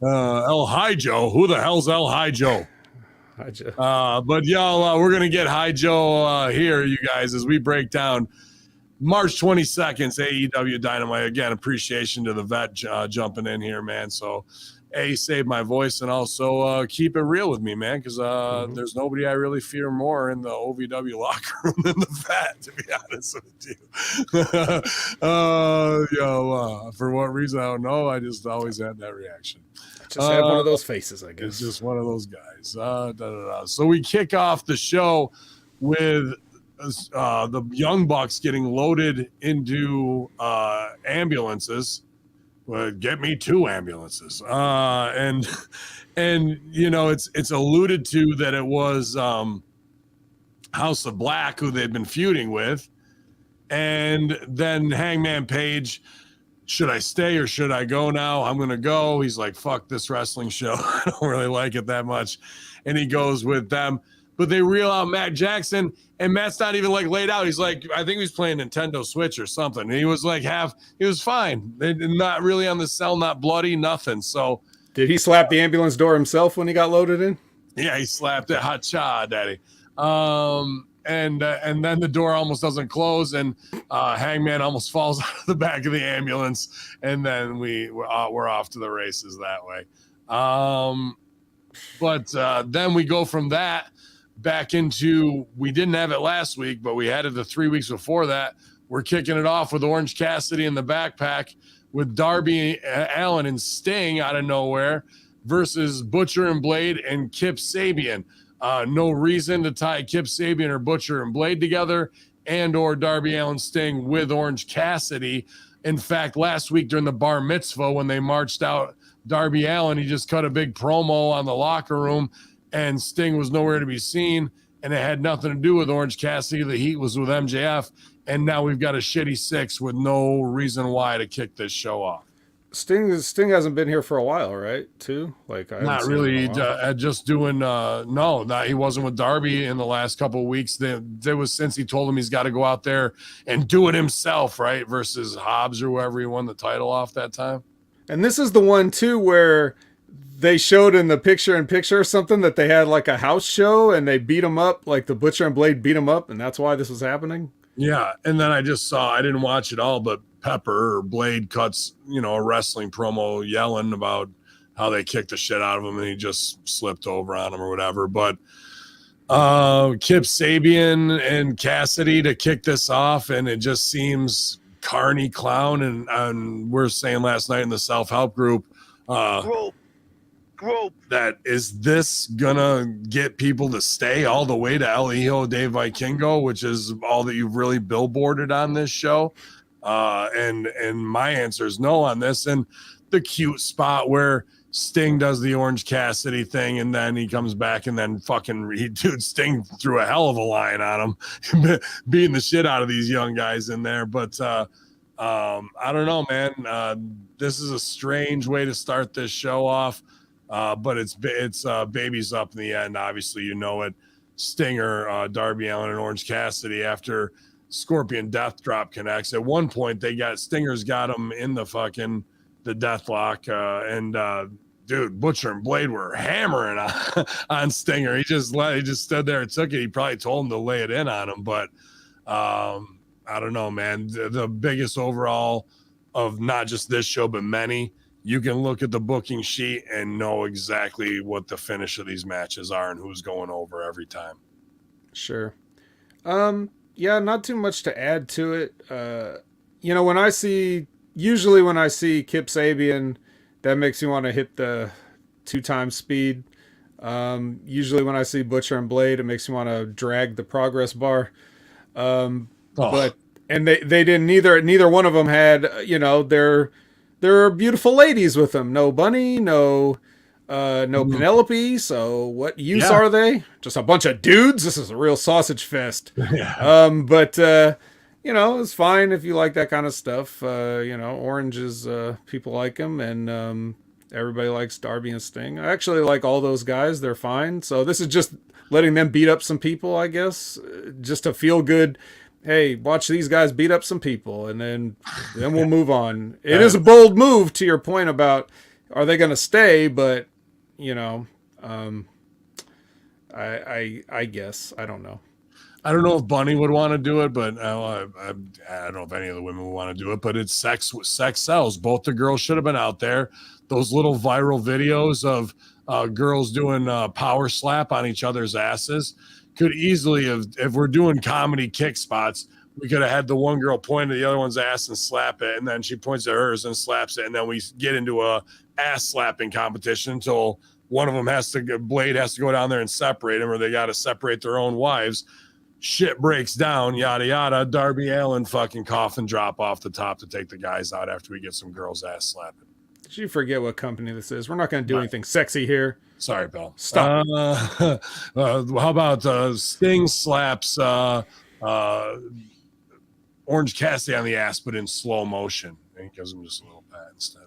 El Hijo, who the hell's El Hijo? But y'all, we're gonna get Hijo here, you guys, as we break down March 22nd, AEW Dynamite. Again, appreciation to the vet jumping in here, man. So, save my voice and also keep it real with me, man, because there's nobody I really fear more in the OVW locker room than the vet, to be honest with you. For what reason, I don't know. I just always had that reaction. Just had one of those faces, I guess. It's just one of those guys. So we kick off the show with the Young Bucks getting loaded into ambulances. Well, get me 2 ambulances. And you know, it's alluded to that it was House of Black who they'd been feuding with. And then Hangman Page, should I stay or should I go now? I'm going to go. He's like, fuck this wrestling show. I don't really like it that much. And he goes with them. But they reel out Matt Jackson, and Matt's not even like laid out. He's like, I think he was playing Nintendo Switch or something. He was like he was fine. Not really on the cell, not bloody, nothing. So did he slap the ambulance door himself when he got loaded in? Yeah, he slapped it. Ha-cha, daddy. And then the door almost doesn't close, and Hangman almost falls out of the back of the ambulance, and then we're off to the races that way. But then we go from that back into, we didn't have it last week, but we had it the 3 weeks before that. We're kicking it off with Orange Cassidy in the backpack with Darby Allin and Sting out of nowhere versus Butcher and Blade and Kip Sabian. No reason to tie Kip Sabian or Butcher and Blade together and or Darby Allin Sting with Orange Cassidy. In fact, last week during the bar mitzvah when they marched out Darby Allin, he just cut a big promo on the locker room and Sting was nowhere to be seen, and it had nothing to do with Orange Cassidy. The heat was with MJF, and now we've got a shitty 6 with no reason why to kick this show off. Sting hasn't been here for a while, right? Too not really. Just doing he wasn't with Darby in the last couple of weeks. There was since he told him he's got to go out there and do it himself, right? Versus Hobbs or whoever he won the title off that time. And this is the one too where they showed in the picture-in-picture or something that they had like a house show and they beat them up, like the Butcher and Blade beat them up, and that's why this was happening. Yeah, and then I just saw, I didn't watch it all, but Pepper or Blade cuts, a wrestling promo yelling about how they kicked the shit out of him and he just slipped over on him or whatever. But Kip Sabian and Cassidy to kick this off, and it just seems carny clown. And we're saying last night in the self-help group, that is this gonna get people to stay all the way to El Hijo de Vikingo, which is all that you've really billboarded on this show? And my answer is no on this. And the cute spot where Sting does the Orange Cassidy thing, and then he comes back, and then Sting threw a hell of a line on him, beating the shit out of these young guys in there. But I don't know, man. This is a strange way to start this show off. But it's babies up in the end. Obviously, it. Stinger, Darby Allin, and Orange Cassidy after Scorpion Death Drop connects. At one point, Stinger's got him in the Deathlock, and dude, Butcher and Blade were hammering on Stinger. He just stood there and took it. He probably told him to lay it in on him, but I don't know, man. The biggest overall of not just this show, but many. You can look at the booking sheet and know exactly what the finish of these matches are and who's going over every time. Sure. Yeah, not too much to add to it. When I see Kip Sabian, that makes me want to hit the 2x speed. Usually when I see Butcher and Blade, it makes me want to drag the progress bar. But they didn't, neither one of them had, there are beautiful ladies with them. No Bunny, no Penelope. So what use are they? Just a bunch of dudes? This is a real sausage fest. Yeah. But it's fine if you like that kind of stuff. Orange is, people like him, and everybody likes Darby and Sting. I actually like all those guys. They're fine. So this is just letting them beat up some people, I guess, just to feel good. Hey, watch these guys beat up some people, and then we'll move on. It is a bold move, to your point about are they going to stay, but I guess I don't know. I don't know if Bunny would want to do it, but I don't know if any of the women would want to do it. But it's sex sells. Both the girls should have been out there. Those little viral videos of girls doing power slap on each other's asses. Could easily have, if we're doing comedy kick spots, we could have had the one girl point at the other one's ass and slap it, and then she points at hers and slaps it, and then we get into a ass slapping competition until one of them Blade has to go down there and separate them, or they got to separate their own wives. Shit breaks down, yada yada. Darby Allin fucking coffin drop off the top to take the guys out after we get some girls ass slapping. Did you forget what company this is? We're not going to do anything sexy here. Sorry, Bill. Stop. How about Sting slaps Orange Cassidy on the ass, but in slow motion? And he gives him just a little pat instead.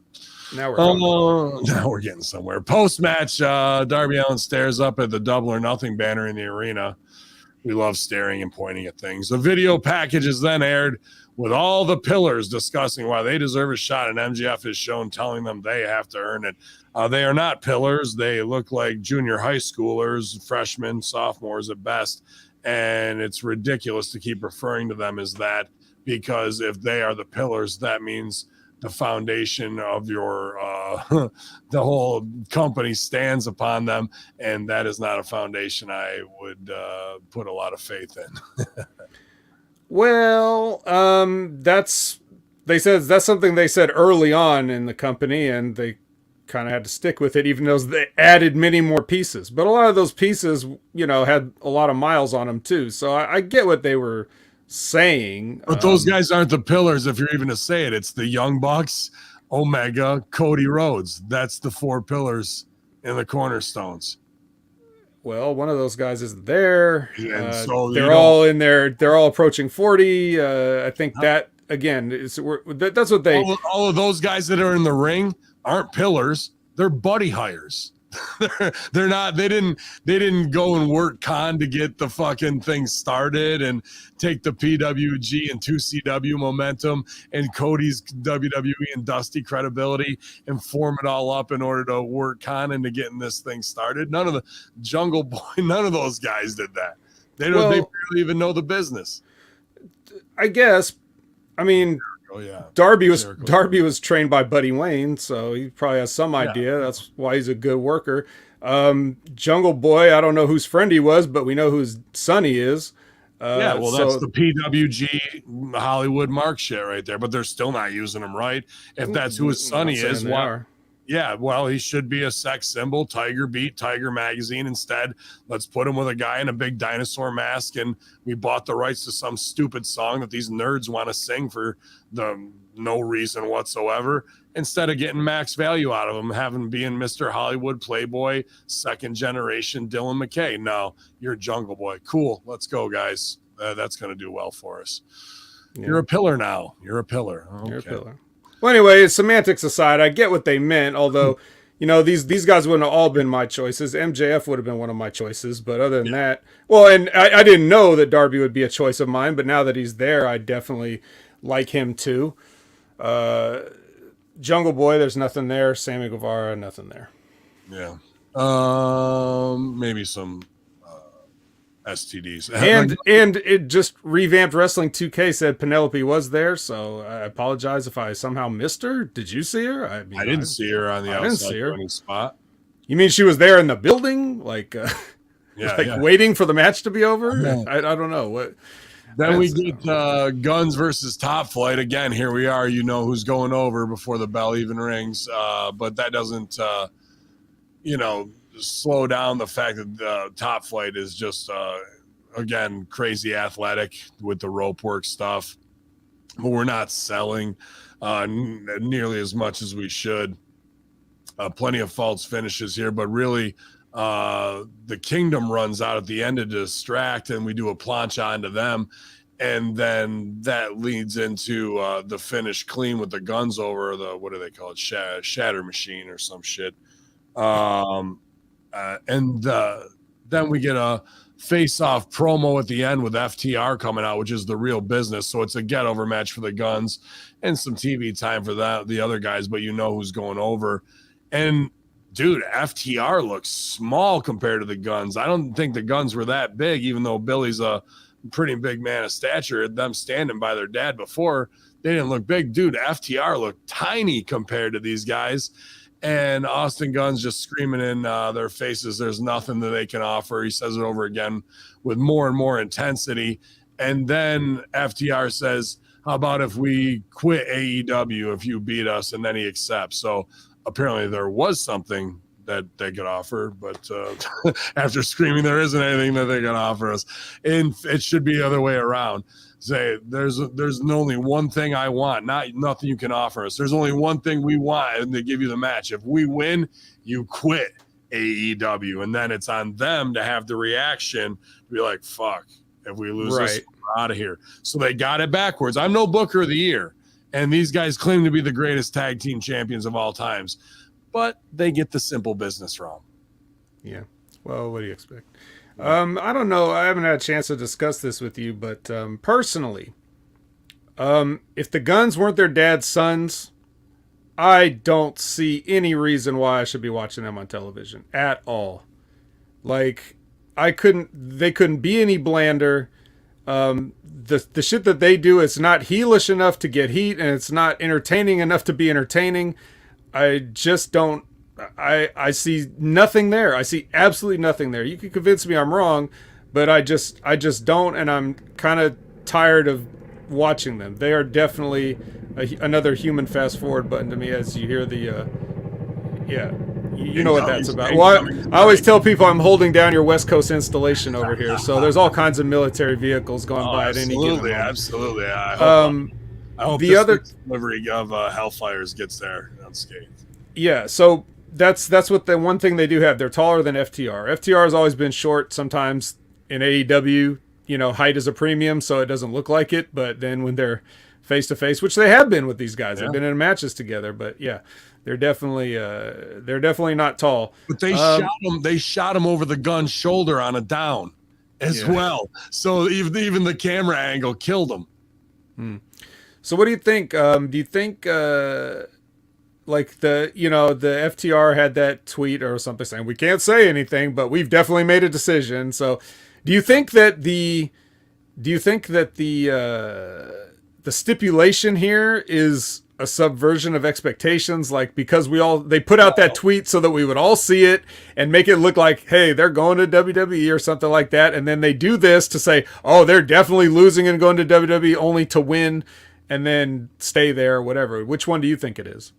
Now we're getting somewhere. Post-match, Darby Allin stares up at the Double or Nothing banner in the arena. We love staring and pointing at things. The video package is then aired with all the pillars discussing why they deserve a shot, and MJF is shown telling them they have to earn it. They are not pillars. They look like junior high schoolers, freshmen, sophomores at best, and it's ridiculous to keep referring to them as that, because if they are the pillars, that means the foundation of your the whole company stands upon them, and that is not a foundation I would put a lot of faith in. Well, that's something they said early on in the company, and they kind of had to stick with it, even though they added many more pieces. But a lot of those pieces, had a lot of miles on them too. So I get what they were saying. But those guys aren't the pillars, if you're even to say it. It's the Young Bucks, Omega, Cody Rhodes. That's the four pillars in the cornerstones. Well, one of those guys isn't there. And so they're all in there. They're all approaching 40. I think that, again, that's what they... All of those guys that are in the ring aren't pillars. They're buddy hires. They're not. They didn't go and work Khan to get the fucking thing started and take the PWG and 2CW momentum and Cody's WWE and Dusty credibility and form it all up in order to work Khan into getting this thing started. None of the Jungle Boy, none of those guys did that. They don't. They barely even know the business. I guess. I mean, yeah. Darby was trained by Buddy Wayne, so he probably has some idea. That's why he's a good worker. Jungle Boy, I don't know whose friend he was, but we know whose son he is. That's the PWG Hollywood Mark shit right there. But they're still not using him right. If that's who his son he is, why? Yeah, well, he should be a sex symbol. Tiger beat Tiger Magazine instead. Let's put him with a guy in a big dinosaur mask, and we bought the rights to some stupid song that these nerds want to sing for no reason whatsoever. Instead of getting max value out of him, having being Mr. Hollywood Playboy, second generation Dylan McKay. No, you're Jungle Boy. Cool, let's go, guys. That's going to do well for us. Yeah. You're a pillar now. You're a pillar. Okay. You're a pillar. Well, anyway, semantics aside, I get what they meant, although, these guys wouldn't have all been my choices. MJF would have been one of my choices, but other than that, well, and I didn't know that Darby would be a choice of mine, but now that he's there, I definitely like him too. Jungle Boy, there's nothing there. Sammy Guevara, nothing there. Yeah. Maybe some STDs. And it just revamped Wrestling 2K said Penelope was there, so I apologize if I somehow missed her. Did you see her? I didn't see her on the outside spot. You mean she was there in the building, waiting for the match to be over? I don't know what. Then we get Guns versus Top Flight again. Here we are. You know who's going over before the bell even rings, but that doesn't, slow down the fact that Top Flight is just again crazy athletic with the rope work stuff, but we're not selling nearly as much as we should. Plenty of false finishes here, but really the Kingdom runs out at the end to distract, and we do a plancha onto them, and then that leads into the finish clean with the Guns over the, what do they call it, shatter machine or some shit. And then we get a face-off promo at the end with FTR coming out, which is the real business. So it's a get-over match for the Guns and some TV time for the other guys, but you know who's going over. And, dude, FTR looks small compared to the Guns. I don't think the Guns were that big, even though Billy's a pretty big man of stature. Them standing by their dad before, they didn't look big. Dude, FTR looked tiny compared to these guys. And Austin Gunn's just screaming in their faces, there's nothing that they can offer. He says it over again with more and more intensity. And then FTR says, how about if we quit AEW if you beat us? And then he accepts. So apparently there was something that they could offer, but after screaming, there isn't anything that they can offer us. And it should be the other way around. Say there's only one thing I want, nothing you can offer us. There's only one thing we want, and they give you the match. If we win, you quit AEW, and then it's on them to have the reaction to be like, fuck, if we lose this, we're out of here. So they got it backwards. I'm no Booker of the Year, and these guys claim to be the greatest tag team champions of all times, but they get the simple business wrong. Yeah. Well, what do you expect? I don't know. I haven't had a chance to discuss this with you, but personally, if the Guns weren't their dad's sons, I don't see any reason why I should be watching them on television at all. Like, they couldn't be any blander. The shit that they do, it's not heelish enough to get heat, and it's not entertaining enough to be entertaining. I just don't. I see nothing there. I see absolutely nothing there. You can convince me I'm wrong, but I just don't, and I'm kind of tired of watching them. They are definitely another human fast forward button to me as you hear the you know what that's about. Well, I always tell people I'm holding down your West Coast installation over here, so there's all kinds of military vehicles going by at any given moment. Absolutely. I hope the other delivery of Hellfires gets there unscathed. Yeah, so that's what the one thing they do have. They're taller than FTR. FTR has always been short. Sometimes in AEW, height is a premium, so it doesn't look like it. But then when they're face to face, which they have been with these guys, they've been in matches together. But yeah, They're definitely not tall. But they shot him over the gun's shoulder on a down as well. So even the camera angle killed him. So what do you think? Do you think like the FTR had that tweet or something saying we can't say anything, but we've definitely made a decision. So do you think that the stipulation here is a subversion of expectations, like because they put out that tweet so that we would all see it and make it look like, hey, they're going to WWE or something like that, and then they do this to say, oh, they're definitely losing and going to WWE only to win and then stay there or whatever? Which one do you think it is?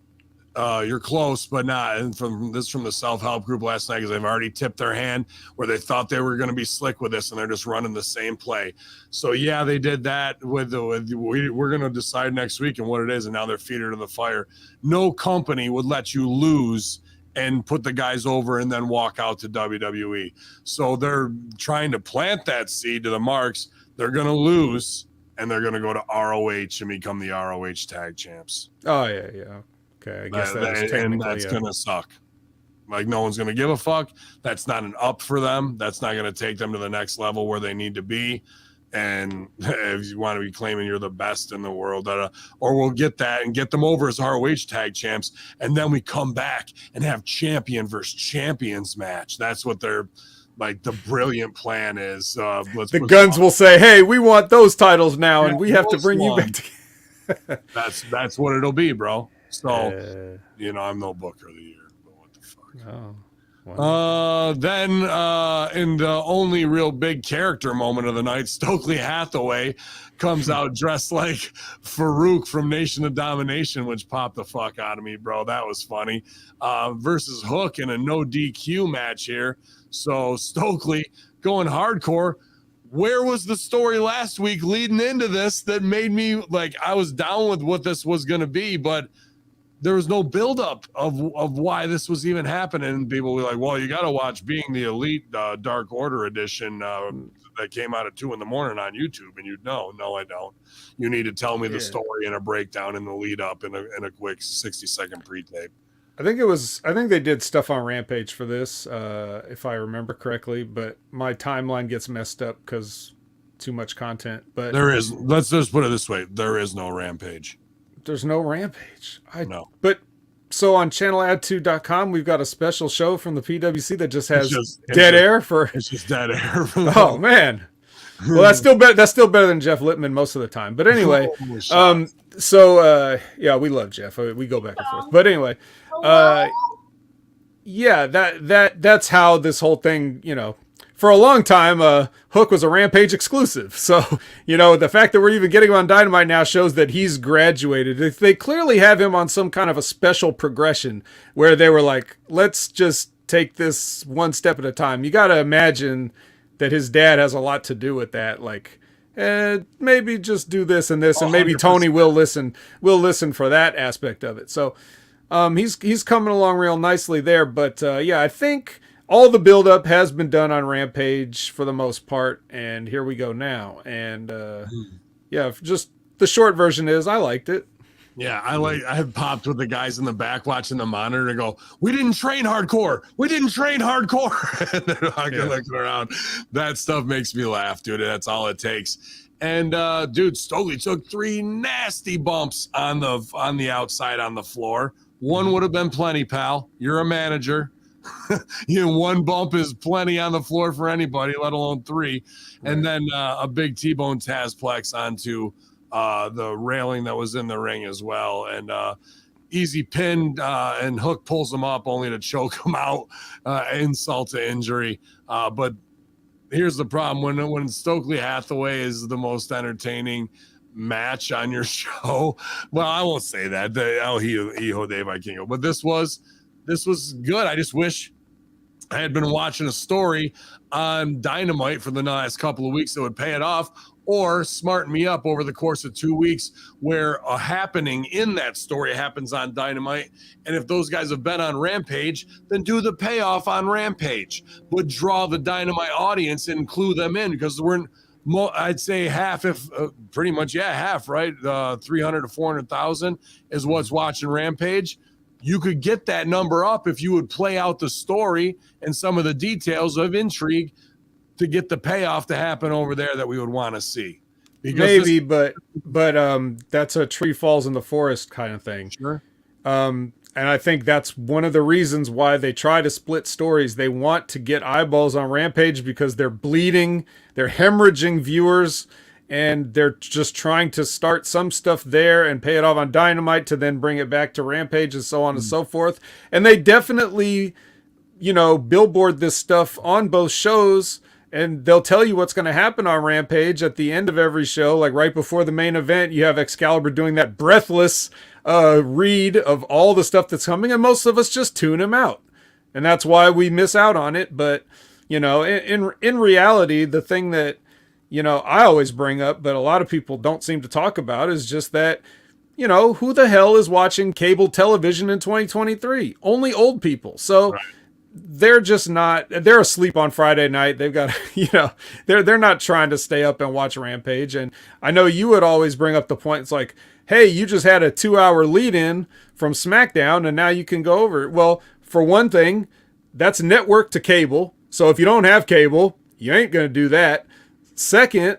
You're close, but not. And from the self-help group last night, because they've already tipped their hand where they thought they were going to be slick with this, and they're just running the same play. So yeah, they did that we're going to decide next week and what it is, and now they're feeder to the fire. No company would let you lose and put the guys over and then walk out to WWE. So they're trying to plant that seed to the marks. They're going to lose, and they're going to go to ROH and become the ROH tag champs. Oh yeah. Okay, I guess that's gonna suck. Like, no one's gonna give a fuck. That's not an up for them. That's not gonna take them to the next level where they need to be. And if you want to be claiming you're the best in the world, or we'll get that and get them over as ROH tag champs, and then we come back and have champion versus champions match. That's what they're like. The brilliant plan is. The Guns will say, "Hey, we want those titles now, and we have to bring you back." That's what it'll be, bro. So, I'm no Booker of the Year, but what the fuck? Oh, wow. Then in the only real big character moment of the night, Stokely Hathaway comes out dressed like Farouk from Nation of Domination, which popped the fuck out of me, bro. That was funny. Versus Hook in a no DQ match here. So Stokely going hardcore. Where was the story last week leading into this that made me like I was down with what this was going to be, but there was no buildup of why this was even happening. And people were like, well, you got to watch Being the Elite Dark Order edition that came out at 2 a.m. on YouTube. And you'd know. No, I don't. You need to tell me the story and a breakdown in the lead up in a quick 60-second pre-tape. I think they did stuff on Rampage for this, if I remember correctly, but my timeline gets messed up because too much content. But let's just put it this way. There is no Rampage. There's no Rampage. No. But so on channeladd2.com, we've got a special show from the PWC that just has dead air for. It's just dead air. Oh man. Well, that's still better than Jeff Lippman most of the time. But anyway, we love Jeff. We go back and forth. But anyway, that's how this whole thing, for a long time, Hook was a Rampage exclusive. So, the fact that we're even getting him on Dynamite now shows that he's graduated. They clearly have him on some kind of a special progression where they were like, let's just take this one step at a time. You got to imagine that his dad has a lot to do with that. Like, maybe just do this and this, and maybe 100%. Tony will listen for that aspect of it. So, he's coming along real nicely there. But, I think all the buildup has been done on Rampage for the most part, and here we go now. And just the short version is I liked it. Yeah, I had popped with the guys in the back watching the monitor and go, we didn't train hardcore. And they're looking around. That stuff makes me laugh, dude. That's all it takes. And dude, Stokely took 3 nasty bumps on the outside on the floor. One would have been plenty, pal. You're a manager. One bump is plenty on the floor for anybody, let alone 3. Right. And then a big T-bone Tazplex onto the railing that was in the ring as well. And easy pin, and Hook pulls him up only to choke him out, insult to injury. But here's the problem. When Stokely Hathaway is the most entertaining match on your show, well, I won't say that. Dave Viking. But this was good. I just wish I had been watching a story on Dynamite for the last couple of weeks that would pay it off, or smarten me up over the course of 2 weeks where a happening in that story happens on Dynamite. And if those guys have been on Rampage, then do the payoff on Rampage, but draw the Dynamite audience and clue them in, because I'd say half, if pretty much, half, right? 300 to 400,000 is what's watching Rampage. you could get that number up if you would play out the story and some of the details of intrigue to get the payoff to happen over there that we would want to see. Because maybe, but that's a tree falls in the forest kind of thing. Sure. And I think that's one of the reasons why they try to split stories. They want to get eyeballs on Rampage because they're bleeding, they're hemorrhaging viewers, and they're just trying to start some stuff there and pay it off on Dynamite to then bring it back to Rampage and so on and so forth. And they definitely, billboard this stuff on both shows, and they'll tell you what's going to happen on Rampage at the end of every show. Like right before the main event, you have Excalibur doing that breathless read of all the stuff that's coming, and most of us just tune him out. And that's why we miss out on it. But, in reality, the thing that, I always bring up, but a lot of people don't seem to talk about is just that, who the hell is watching cable television in 2023? Only old people. So right. They're just not, they're asleep on Friday night. They've got, they're not trying to stay up and watch Rampage. And I know you would always bring up the point. It's like, hey, you just had a 2-hour lead in from SmackDown and now you can go over it. Well, for one thing, that's network to cable. So if you don't have cable, you ain't going to do that. Second,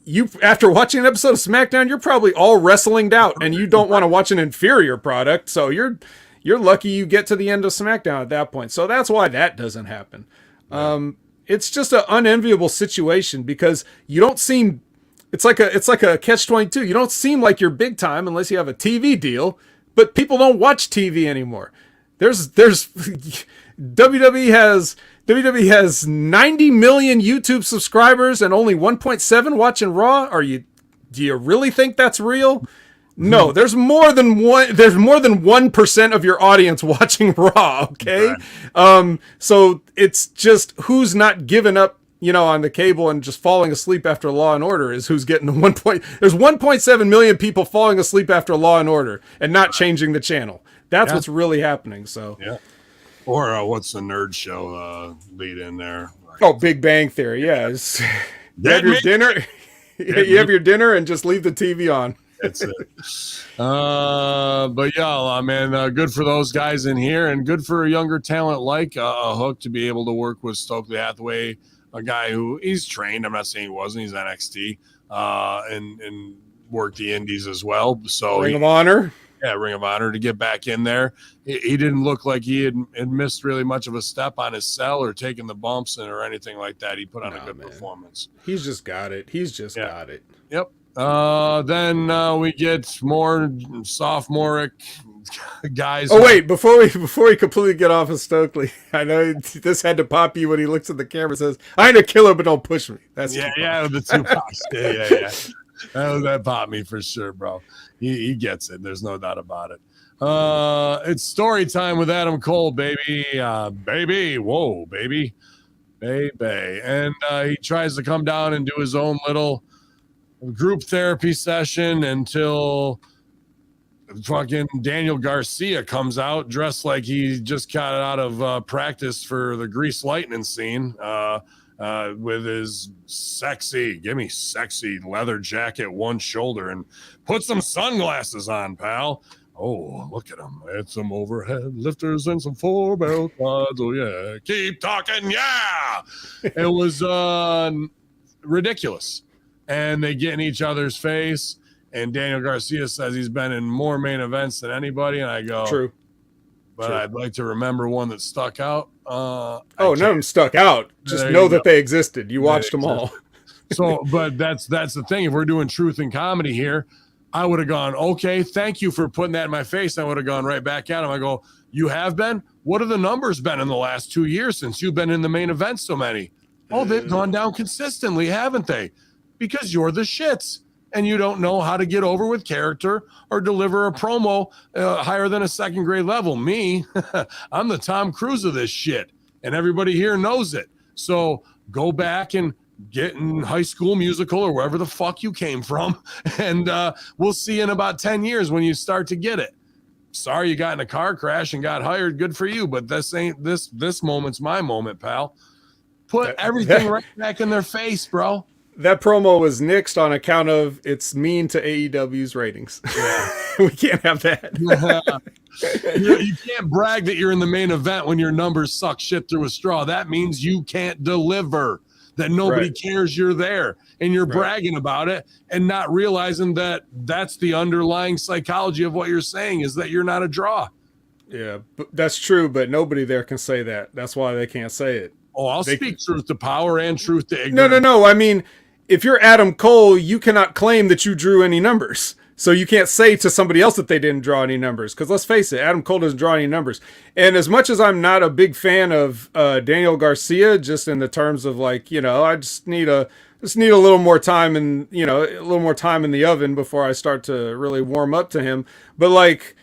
you after watching an episode of SmackDown, you're probably all wrestlinged out and you don't want to watch an inferior product. So you're lucky you get to the end of SmackDown at that point. So that's why that doesn't happen. Yeah. It's just an unenviable situation because you don't seem, it's like a catch-22. You don't seem like you're big time unless you have a TV deal, but people don't watch TV anymore. There's WWE has 90 million YouTube subscribers and only 1.7 watching Raw. Do you really think that's real? No, there's more than 1% of your audience watching Raw, okay? Right. So it's just who's not giving up, on the cable and just falling asleep after Law and Order is who's getting the there's 1.7 million people falling asleep after Law and Order and not changing the channel. That's what's really happening. So yeah. Or what's the nerd show lead in there? Oh, Big Bang Theory. Yeah. You have your dinner. You have your dinner and just leave the TV on. That's it. But yeah, man, good for those guys in here and good for a younger talent like Hook to be able to work with Stokely Hathaway, a guy who he's trained. I'm not saying he wasn't. He's NXT and worked the indies as well. So Ring of Honor. Yeah, Ring of Honor to get back in there. He didn't look like he had missed really much of a step on his cell or taking the bumps or anything like that. He put on a good performance. He's just got it. Got it. Yep. Then we get more sophomoric guys. Oh wait, before we completely get off of Stokely, I know this had to pop you when he looks at the camera and says, "I ain't a killer, but don't push me." That's the two pops. yeah. That popped me for sure, bro. He gets it. There's no doubt about it. It's story time with Adam Cole, baby. Whoa, baby. And he tries to come down and do his own little group therapy session until fucking Daniel Garcia comes out dressed like he just got out of practice for the Grease Lightning scene. With his sexy leather jacket, one shoulder, and put some sunglasses on, pal. Oh, look at him. Had some overhead lifters and some 4-barrel quads. Oh, yeah. Keep talking. Yeah. It was ridiculous. And they get in each other's face. And Daniel Garcia says he's been in more main events than anybody. And I go, true. But true. I'd like to remember one that stuck out. None of them stuck out. Just know that they existed. You watched them all. So, but that's the thing. If we're doing truth and comedy here, I would have gone, okay, thank you for putting that in my face. I would have gone right back at him. I go, you have been? What have the numbers been in the last 2 years since you've been in the main event so many? Oh, they've gone down consistently, haven't they? Because you're the shits. And you don't know how to get over with character or deliver a promo higher than a second grade level. Me, I'm the Tom Cruise of this shit, and everybody here knows it. So go back and get in High School Musical or wherever the fuck you came from, and we'll see in about 10 years when you start to get it. Sorry you got in a car crash and got hired. Good for you, but this ain't this moment's my moment, pal. Put everything right back in their face, bro. that promo was nixed on account of it's mean to AEW's ratings. Yeah. We can't have that. You can't brag that you're in the main event when your numbers suck shit through a straw. That means you can't deliver, that nobody Right. cares you're there, and you're Right. bragging about it and not realizing that that's the underlying psychology of what you're saying, is that you're not a draw. Yeah, but that's true, but nobody there can say that. That's why they can't say it. Oh, I'll They- speak truth to power and truth to No, ignorance. no. I mean, if you're Adam Cole, you cannot claim that you drew any numbers. So you can't say to somebody else that they didn't draw any numbers. Because let's face it, Adam Cole doesn't draw any numbers. And as much as I'm not a big fan of Daniel Garcia, just in the terms of like, I just need a little more time and a little more time in the oven before I start to really warm up to him. But like,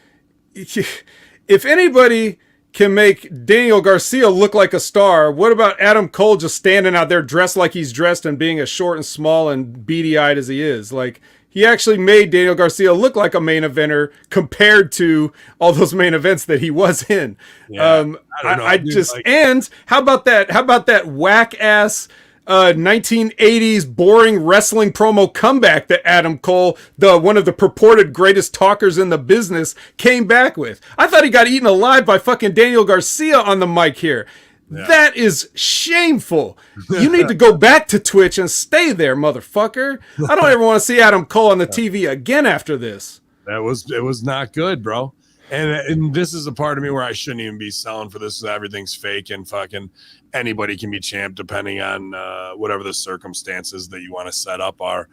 if anybody can make Daniel Garcia look like a star, what about Adam Cole just standing out there dressed like he's dressed and being as short and small and beady-eyed as he is? Like, he actually made Daniel Garcia look like a main eventer compared to all those main events that he was in. Yeah, I don't know, dude, And how about that whack ass 1980s boring wrestling promo comeback that Adam Cole, one of the purported greatest talkers in the business, came back with? I thought he got eaten alive by fucking Daniel Garcia on the mic here. Yeah. That is shameful. You need to go back to Twitch and stay there, motherfucker. I don't ever want to see Adam Cole on the TV again after this. It was not good, bro. And this is a part of me where I shouldn't even be selling for this. Everything's fake and fucking anybody can be champ depending on whatever the circumstances that you want to set up are.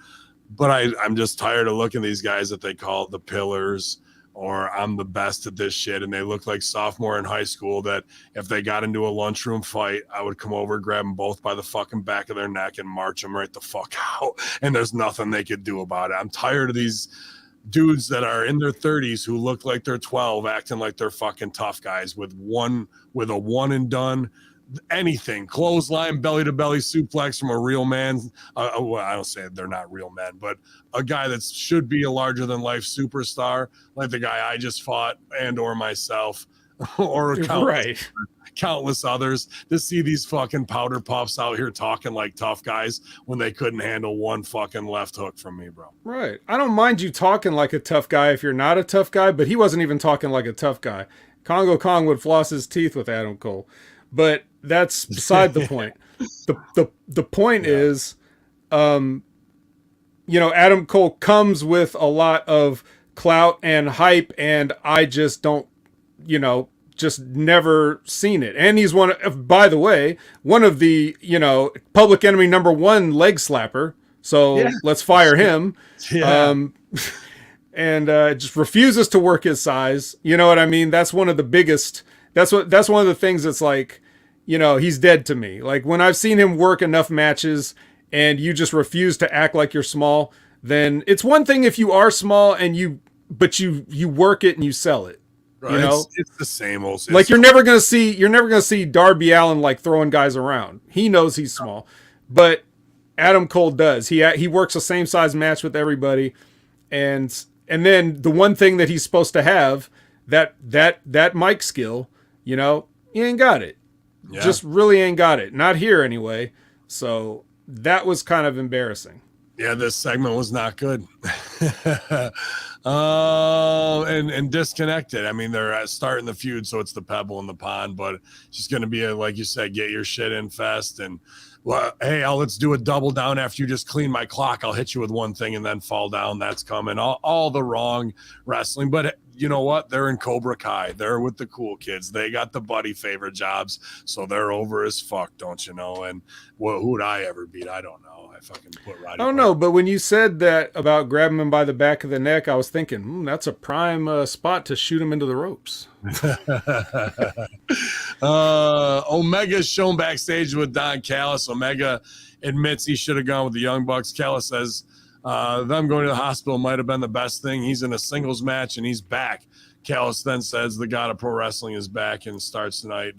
But I'm just tired of looking at these guys that they call the pillars, or I'm the best at this shit, and they look like sophomore in high school that if they got into a lunchroom fight, I would come over, grab them both by the fucking back of their neck and march them right the fuck out, and there's nothing they could do about it. I'm tired of these dudes that are in their 30s who look like they're 12 acting like they're fucking tough guys with a one and done anything, clothesline, belly to belly suplex from a real man. Well, I don't say they're not real men, but a guy that should be a larger than life superstar, like the guy I just fought and or myself or countless others, to see these fucking powder puffs out here talking like tough guys when they couldn't handle one fucking left hook from me, bro. Right. I don't mind you talking like a tough guy if you're not a tough guy, but he wasn't even talking like a tough guy. Congo Kong would floss his teeth with Adam Cole. But that's beside the point. The point is, Adam Cole comes with a lot of clout and hype, and I just don't, just never seen it. And he's by the way, one of the, public enemy number one leg slapper. So let's fire him. Yeah. And just refuses to work his size. You know what I mean? That's one of the biggest. That's one of the things that's like, he's dead to me. Like when I've seen him work enough matches and you just refuse to act like you're small, then it's one thing if you are small and you work it and you sell it. Right. It's the same old. Like you're never gonna see Darby Allin like throwing guys around. He knows he's small, but Adam Cole does. He works the same size match with everybody, and then the one thing that he's supposed to have, that mic skill, he ain't got it. Yeah. Just really ain't got it. Not here anyway. So that was kind of embarrassing. Yeah, this segment was not good. And disconnected. I mean, they're starting the feud, so it's the pebble in the pond, but it's just going to be like you said, get your shit in fest. And well, hey, let's do a double down after you just clean my clock. I'll hit you with one thing and then fall down. That's coming. All the wrong wrestling. But you know what? They're in Cobra Kai. They're with the cool kids. They got the buddy favorite jobs, so they're over as fuck, don't you know? And who'd I ever beat? I don't know. I fucking put Roddy. Oh no, but when you said that about grabbing him by the back of the neck, I was thinking, that's a prime spot to shoot him into the ropes. Omega's shown backstage with Don Callis. Omega admits he should have gone with the Young Bucks. Callis says them going to the hospital might have been the best thing. He's in a singles match and he's back. Callis then says the god of pro wrestling is back and starts tonight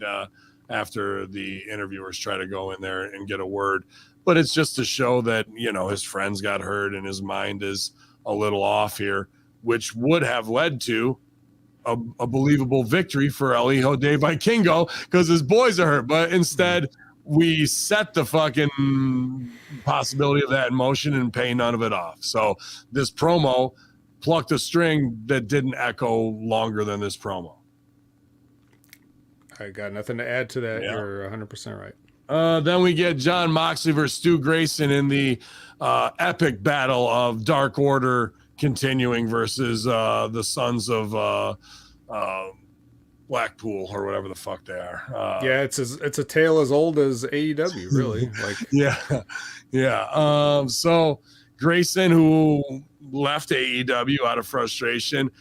after the interviewers try to go in there and get a word. But it's just to show that, his friends got hurt and his mind is a little off here, which would have led to a believable victory for El Hijo de Vikingo because his boys are hurt. But instead, we set the fucking possibility of that in motion and pay none of it off. So this promo plucked a string that didn't echo longer than this promo. I got nothing to add to that. Yeah. You're 100% right. Then we get John Moxley versus Stu Grayson in the epic battle of Dark Order continuing versus the Sons of Blackpool or whatever the fuck they are. Yeah, it's a tale as old as AEW, really. Like, yeah. So Grayson, who left AEW out of frustration,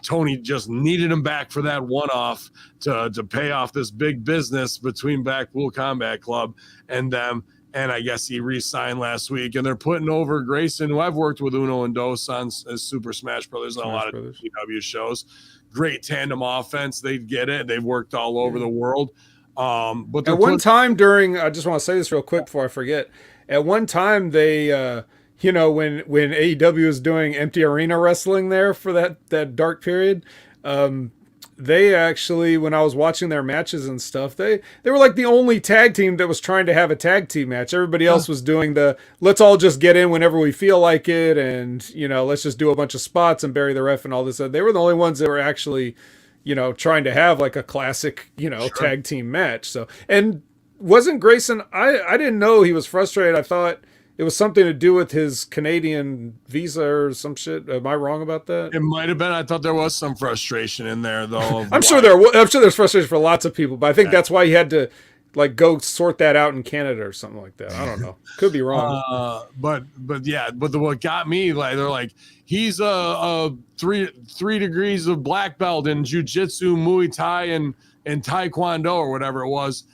Tony just needed him back for that one-off to pay off this big business between Blackpool Combat Club and them. And I guess he re-signed last week, and they're putting over Grayson, who I've worked with Uno and Dos on as Super Smash Brothers on a lot of AEW shows. Great tandem offense. They get it. They've worked all over the world. But at one time during, I just want to say this real quick before I forget. At one time, they, when AEW was doing empty arena wrestling there for that dark period, they actually, when I was watching their matches and stuff, they were like the only tag team that was trying to have a tag team match. Everybody else was doing let's all just get in whenever we feel like it, and let's just do a bunch of spots and bury the ref and all this. They were the only ones that were actually, trying to have like a classic, tag team match. So, and wasn't Grayson? I didn't know he was frustrated. I thought it was something to do with his Canadian visa or some shit. Am I wrong about that? It might have been. I thought there was some frustration in there, though. I'm sure there's frustration for lots of people, but I think that's why he had to like go sort that out in Canada or something like that. I don't know. Could be wrong. But what got me, like, they're like, he's a three degrees of black belt in jiu-jitsu, Muay Thai, and Taekwondo or whatever it was.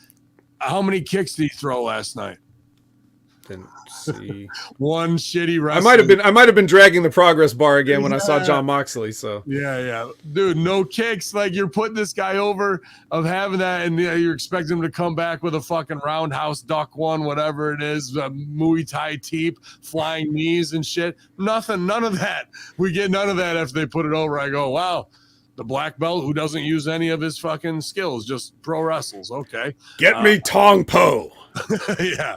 How many kicks did he throw last night? Didn't see. One shitty wrestling. I might have been dragging the progress bar again when I saw John Moxley. So yeah, dude, no kicks. Like, you're putting this guy over of having that, and you're expecting him to come back with a fucking roundhouse duck one, whatever it is, Muay Thai teep, flying knees and shit. Nothing, none of that. We get none of that after they put it over. I go, wow. The black belt who doesn't use any of his fucking skills, just pro wrestles. Okay. Get me Tong Po. Yeah.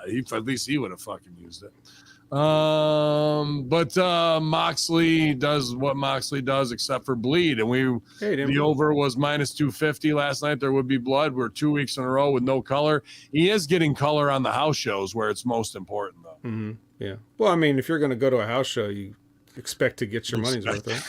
At least he would have fucking used it. But Moxley does what Moxley does, except for bleed. And the over was minus 250 last night. There would be blood. We're 2 weeks in a row with no color. He is getting color on the house shows where it's most important, though. Mm-hmm. Yeah. Well, I mean, if you're going to go to a house show, you expect to get your money's worth, right?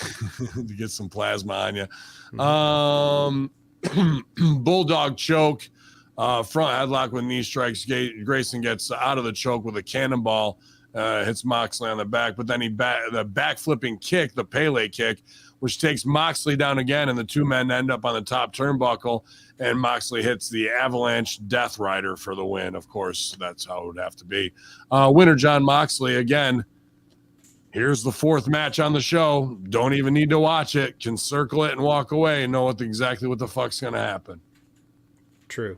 To get some plasma on you. Mm-hmm. Bulldog choke. Front headlock with knee strikes. Grayson gets out of the choke with a cannonball, hits Moxley on the back, but then the back-flipping kick, the Pele kick, which takes Moxley down again, and the two men end up on the top turnbuckle, and Moxley hits the Avalanche Death Rider for the win. Of course, that's how it would have to be. Winner John Moxley again. Here's the fourth match on the show. Don't even need to watch it. Can circle it and walk away and know exactly what the fuck's going to happen. True.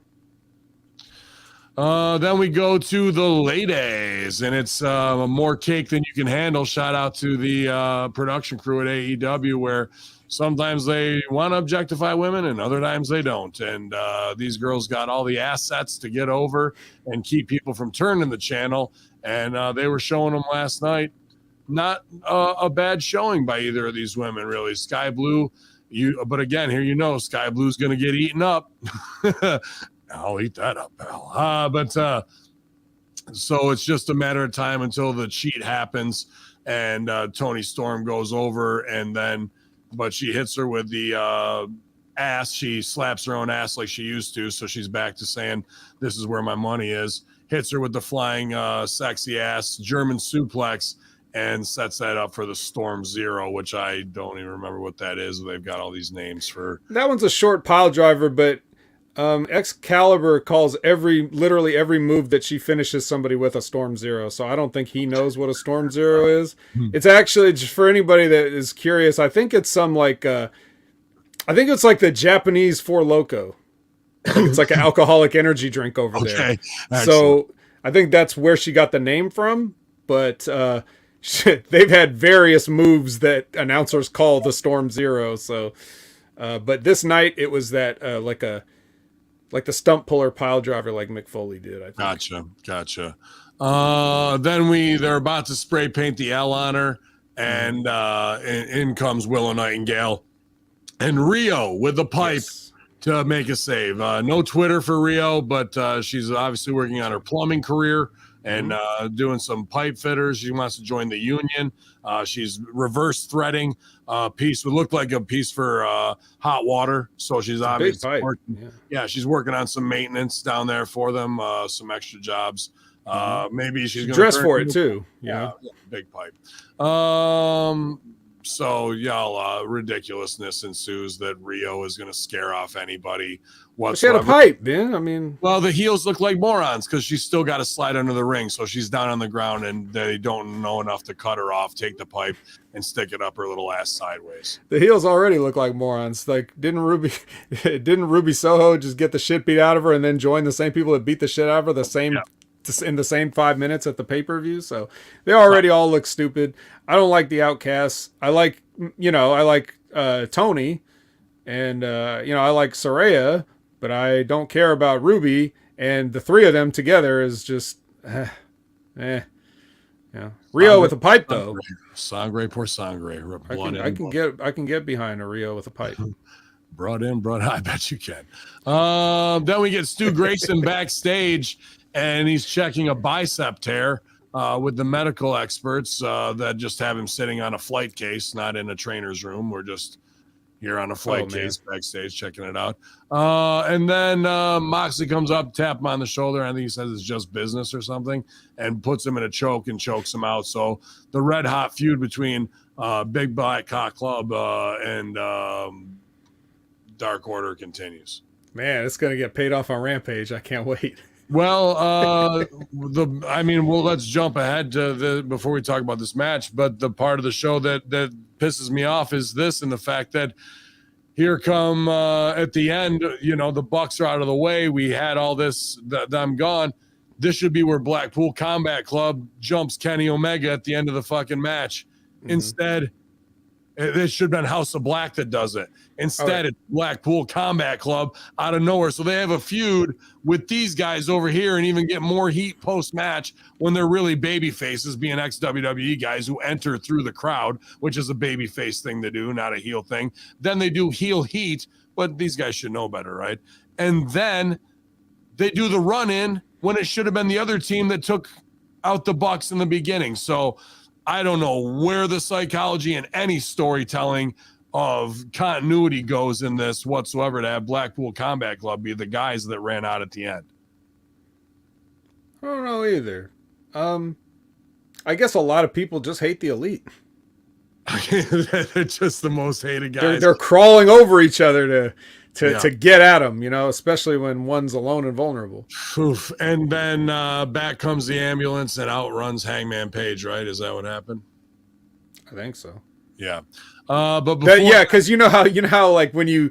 Then we go to the ladies, and it's more cake than you can handle. Shout out to the production crew at AEW, where sometimes they want to objectify women and other times they don't. And these girls got all the assets to get over and keep people from turning the channel. And they were showing them last night. Not a bad showing by either of these women, really. Sky Blue, but again, here Sky Blue's going to get eaten up. I'll eat that up, pal. So it's just a matter of time until the cheat happens and Toni Storm goes over, but she hits her with the ass. She slaps her own ass like she used to, so she's back to saying, this is where my money is. Hits her with the flying sexy ass German suplex and sets that up for the Storm Zero, which I don't even remember what that is. They've got all these names for. That one's a short pile driver, but Excalibur calls literally every move that she finishes somebody with a Storm Zero. So I don't think he knows what a Storm Zero is. It's actually, just for anybody that is curious, I think it's like the Japanese Four Loko. It's like an alcoholic energy drink over there. Excellent. So I think that's where she got the name from. But they've had various moves that announcers call the Storm Zero. So, but this night it was that like the stump puller pile driver, like Mick Foley did. I think. Gotcha. They're about to spray paint the L on her, and in comes Willow Nightingale and Rio with the pipe to make a save. No Twitter for Rio, but she's obviously working on her plumbing career and doing some pipe fitters. She wants to join the union. She's reverse threading a piece would look like a piece for hot water. So she's obviously working. Yeah, she's working on some maintenance down there for them, some extra jobs. Maybe she's going to dress for it too. Yeah, big pipe. So y'all, ridiculousness ensues that Rio is going to scare off anybody whatsoever. She had a pipe, man. I mean, well, the heels look like morons because she's still got to slide under the ring. So she's down on the ground and they don't know enough to cut her off, take the pipe, and stick it up her little ass sideways. The heels already look like morons. Like, didn't Ruby Soho just get the shit beat out of her and then join the same people that beat the shit out of her in the same 5 minutes at the pay-per-view? So they already all look stupid. I don't like the Outcasts. I like Tony, and I like Saraya, but I don't care about Ruby, and the three of them together is just Rio with a pipe though. Sangre por sangre. I can get behind a Rio with a pipe. Brought in. I bet you can. Then we get Stu Grayson backstage, and he's checking a bicep tear with the medical experts that just have him sitting on a flight case, not in a trainer's room. We're just here on a flight case backstage checking it out. And then Moxley comes up, tap him on the shoulder. I think he says it's just business or something, and puts him in a choke and chokes him out. So the red hot feud between Big Black Cock Club and Dark Order continues. Man, it's going to get paid off on Rampage. I can't wait. Well, let's jump ahead to before we talk about this match. But the part of the show that pisses me off is this, and the fact that here come at the end, the Bucks are out of the way. We had all this, I'm gone. This should be where Blackpool Combat Club jumps Kenny Omega at the end of the fucking match. Instead, it should have been House of Black that does it. Instead, it's Blackpool Combat Club out of nowhere. So they have a feud with these guys over here and even get more heat post-match when they're really baby faces, being ex-WWE guys who enter through the crowd, which is a baby face thing to do, not a heel thing. Then they do heel heat, but these guys should know better, right? And then they do the run-in when it should have been the other team that took out the Bucks in the beginning. So I don't know where the psychology and any storytelling of continuity goes in this whatsoever to have Blackpool Combat Club be the guys that ran out at the end. I don't know either. I guess a lot of people just hate the Elite. They're just the most hated guys. They're crawling over each other to get at them, especially when one's alone and vulnerable. Oof. And then back comes the ambulance and outruns Hangman Page, right? Is that what happened? I think so. Yeah. But before because you know how like when you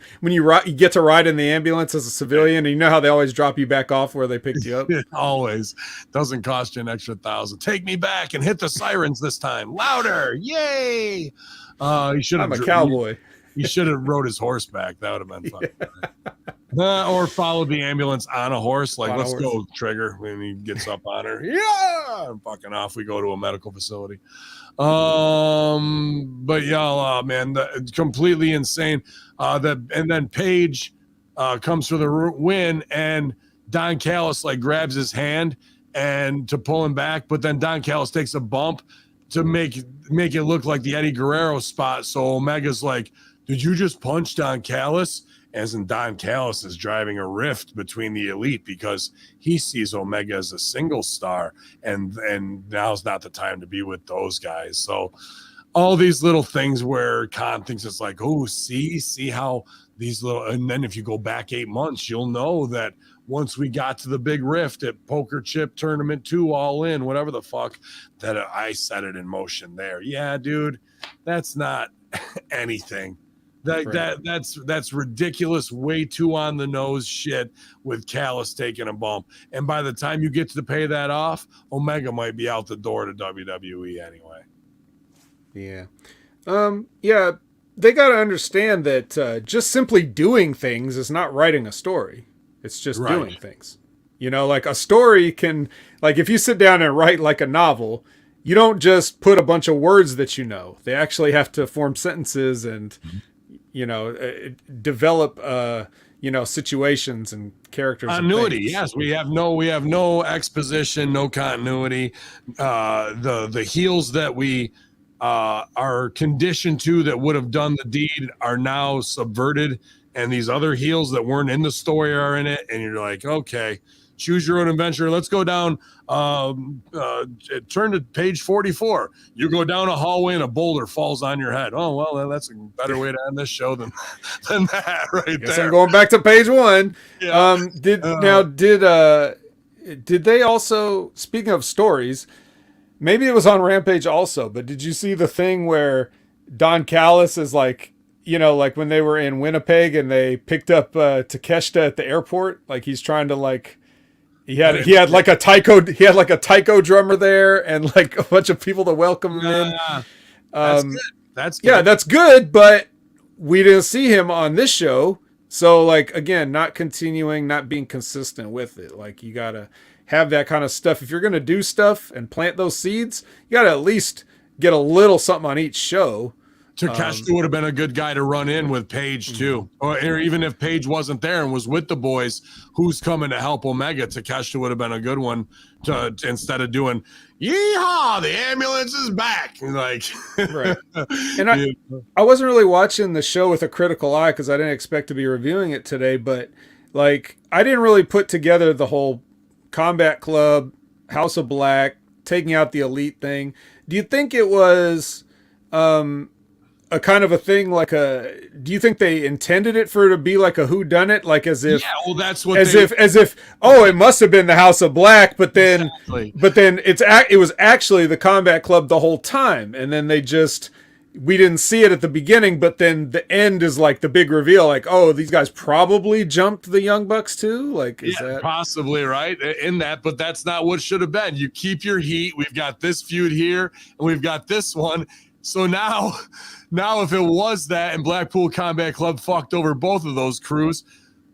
get to ride in the ambulance as a civilian, and you know how they always drop you back off where they picked you up. It always doesn't cost you an extra $1,000. Take me back and hit the sirens this time louder! Yay! He should have. I'm a cowboy. He should have rode his horse back. That would have been fun. Or followed the ambulance on a horse. Like, let's go, Trigger, when he gets up on her. Yeah! And fucking off we go to a medical facility. But y'all, man, completely insane. And then Paige comes for the win, and Don Callis like grabs his hand and to pull him back, but then Don Callis takes a bump to make it look like the Eddie Guerrero spot. So Omega's like, "Did you just punch Don Callis?" As in Don Callis is driving a rift between the Elite because he sees Omega as a single star, and now's not the time to be with those guys. So all these little things where Khan thinks it's like, oh, see how these little, and then if you go back 8 months, you'll know that once we got to the big rift at Poker Chip Tournament 2 All In, whatever the fuck, that I set it in motion there. Yeah, dude, that's not anything. That's ridiculous, way too on the nose shit with Callis taking a bump. And by the time you get to pay that off, Omega might be out the door to WWE anyway. Yeah. They got to understand that just simply doing things is not writing a story. It's just Right. doing things. You know, like a story can, like if you sit down and write like a novel, you don't just put a bunch of words that you know. They actually have to form sentences and, you know, develop, you know, situations and characters. Continuity. And Yes, we have no exposition, no continuity. The heels that we are conditioned to that would have done the deed are now subverted, and these other heels that weren't in the story are in it, and you're like, okay, choose your own adventure. Let's go down. Turn to page 44. You go down a hallway and a boulder falls on your head. Oh well, that's a better way to end this show than that right guess there. I'm going back to page 1. Yeah. Did they also, speaking of stories, maybe it was on Rampage also, but did you see the thing where Don Callis is like, you know, like when they were in Winnipeg and they picked up Takeshita at the airport, like he's trying to like, he had like a taiko drummer there and like a bunch of people to welcome him in. That's good. That's good. Yeah, that's good, but we didn't see him on this show. So like, again, not continuing, not being consistent with it. Like you got to have that kind of stuff. If you're going to do stuff and plant those seeds, you got to at least get a little something on each show. Takeshita would have been a good guy to run in with Paige too, or even if Paige wasn't there and was with the boys, who's coming to help Omega? Takeshita would have been a good one to instead of doing "Yeehaw, the ambulance is back." Like, right. And I wasn't really watching the show with a critical eye because I didn't expect to be reviewing it today, but like I didn't really put together the whole Combat Club, House of Black, taking out the Elite thing. Do you think it was a kind of a thing like do you think they intended it for it to be like a whodunit, like as if that's what as if it must have been the House of Black, but then it was actually the Combat Club the whole time, and then we didn't see it at the beginning, but then the end is like the big reveal, like, oh, these guys probably jumped the Young Bucks too, like is that possibly right in that, but that's not what should have been. You keep your heat. We've got this feud here and we've got this one. So now if it was that and Blackpool Combat Club fucked over both of those crews,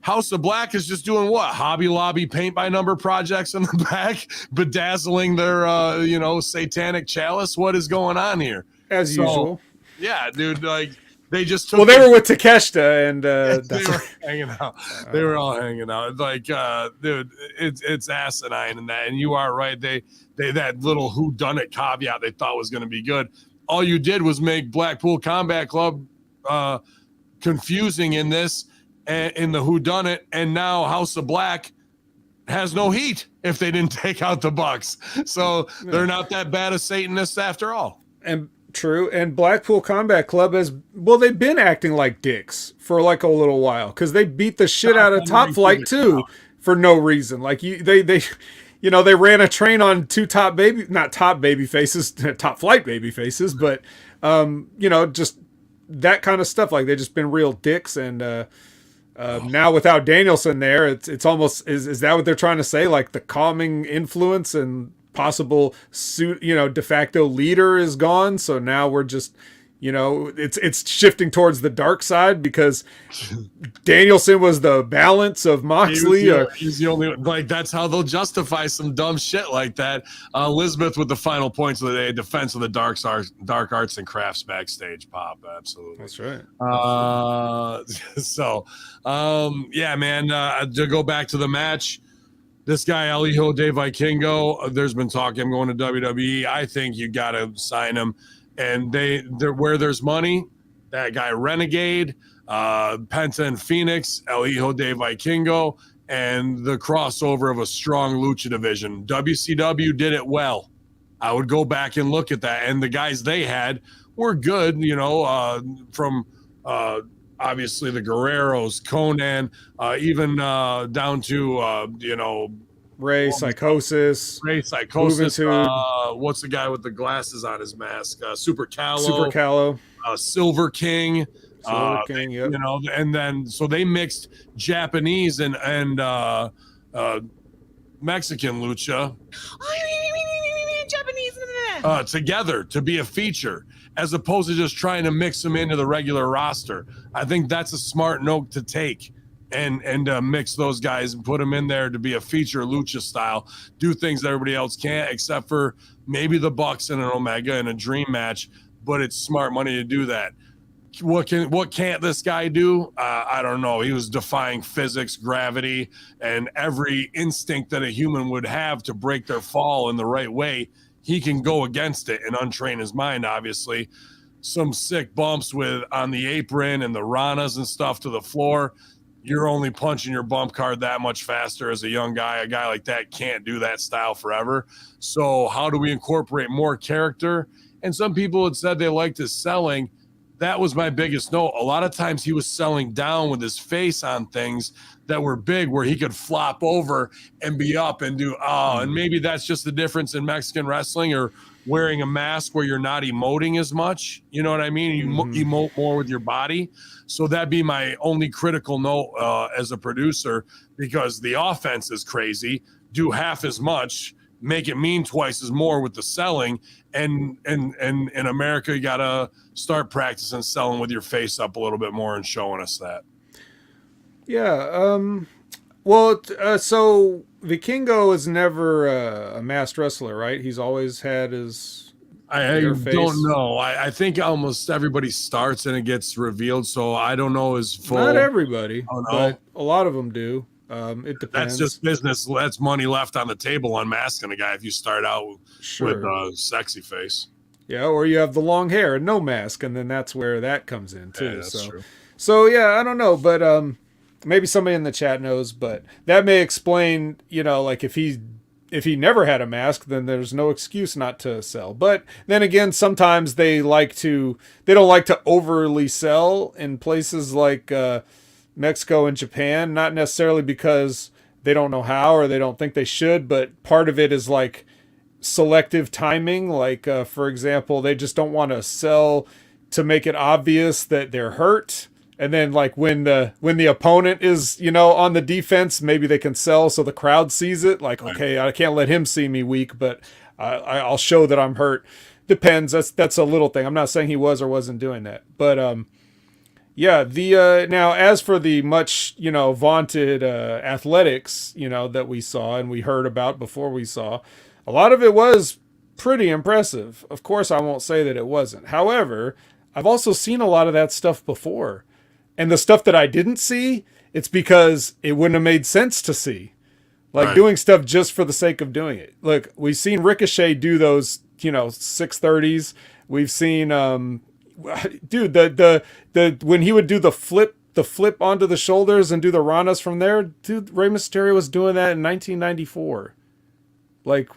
House of Black is just doing what? Hobby Lobby paint by number projects in the back, bedazzling their satanic chalice. What is going on here? As usual. Yeah, dude, like they just took they were with Takeshita and they were hanging out. They were all hanging out. Like dude, it's asinine in that. And you are right. They that little whodunit caveat they thought was going to be good. All you did was make Blackpool Combat Club confusing in this, in the whodunit, and now House of Black has no heat if they didn't take out the Bucks. So they're not that bad of Satanists after all. And true. And Blackpool Combat Club they've been acting like dicks for like a little while because they beat the shit out of Top Flight too for no reason. Like they ran a train on two top flight baby faces, but just that kind of stuff. Like they just been real dicks. And now without Danielson there, it's almost, is that what they're trying to say? Like the calming influence and possible de facto leader is gone. So now we're just, it's shifting towards the dark side because Danielson was the balance of Moxley. He's the only one. Like that's how they'll justify some dumb shit like that. Elizabeth with the final points of the day, defense of the dark arts and crafts backstage pop. Absolutely. That's right. Yeah, man, to go back to the match, this guy, Elijo de Vikingo, there's been talk him going to WWE. I think you got to sign him. And they're where there's money, that guy Renegade, Penta and Phoenix, Elijo de Vikingo, and the crossover of a strong lucha division. WCW did it well. I would go back and look at that. And the guys they had were good, from obviously the Guerreros, Conan, even down to, Ray Psychosis. What's the guy with the glasses on his mask? Super Callow. Silver King. Yep. And then so they mixed Japanese and Mexican lucha together to be a feature, as opposed to just trying to mix them into the regular roster. I think that's a smart note to take. and mix those guys and put them in there to be a feature lucha style, do things that everybody else can't, except for maybe the Bucks and an Omega in a dream match. But it's smart money to do that. What can't this guy do? I don't know. He was defying physics, gravity, and every instinct that a human would have to break their fall in the right way. He can go against it and untrain his mind, obviously. Some sick bumps on the apron and the ranas and stuff to the floor. You're only punching your bump card that much faster as a young guy. A guy like that can't do that style forever. So how do we incorporate more character? And some people had said they liked his selling. That was my biggest note. A lot of times he was selling down with his face on things that were big, where he could flop over and be up and do, and maybe that's just the difference in Mexican wrestling, or wearing a mask where you're not emoting as much. You know what I mean? You emote more with your body. So that'd be my only critical note as a producer, because the offense is crazy. Do half as much, make it mean twice as more with the selling. And in America, you got to start practicing selling with your face up a little bit more and showing us that. Yeah. So Vikingo is never a masked wrestler, right? He's always had his. I don't know. I think almost everybody starts and it gets revealed. So I don't know his full. Not everybody, oh, no. but a lot of them do. It depends. That's just business. That's money left on the table unmasking a guy if you start out with a sexy face. Yeah, or you have the long hair and no mask, and then that's where that comes in too. Yeah, that's true. So yeah, I don't know, but maybe somebody in the chat knows, but that may explain, like if he never had a mask, then there's no excuse not to sell. But then again, sometimes they don't like to overly sell in places like Mexico and Japan, not necessarily because they don't know how or they don't think they should, but part of it is like selective timing. Like, for example, they just don't want to sell to make it obvious that they're hurt. And then like when the opponent is, on the defense, maybe they can sell so the crowd sees it. Like, okay, I can't let him see me weak, but I'll show that I'm hurt. Depends. That's a little thing. I'm not saying he was or wasn't doing that, but yeah. Now as for the much vaunted athletics that we saw and we heard about before we saw, a lot of it was pretty impressive. Of course, I won't say that it wasn't. However, I've also seen a lot of that stuff before. And the stuff that I didn't see, it's because it wouldn't have made sense to see. Like doing stuff just for the sake of doing it. Look, we've seen Ricochet do those, 630s. We've seen, dude, the when he would do the flip onto the shoulders and do the ranas from there, dude, Rey Mysterio was doing that in 1994. Like,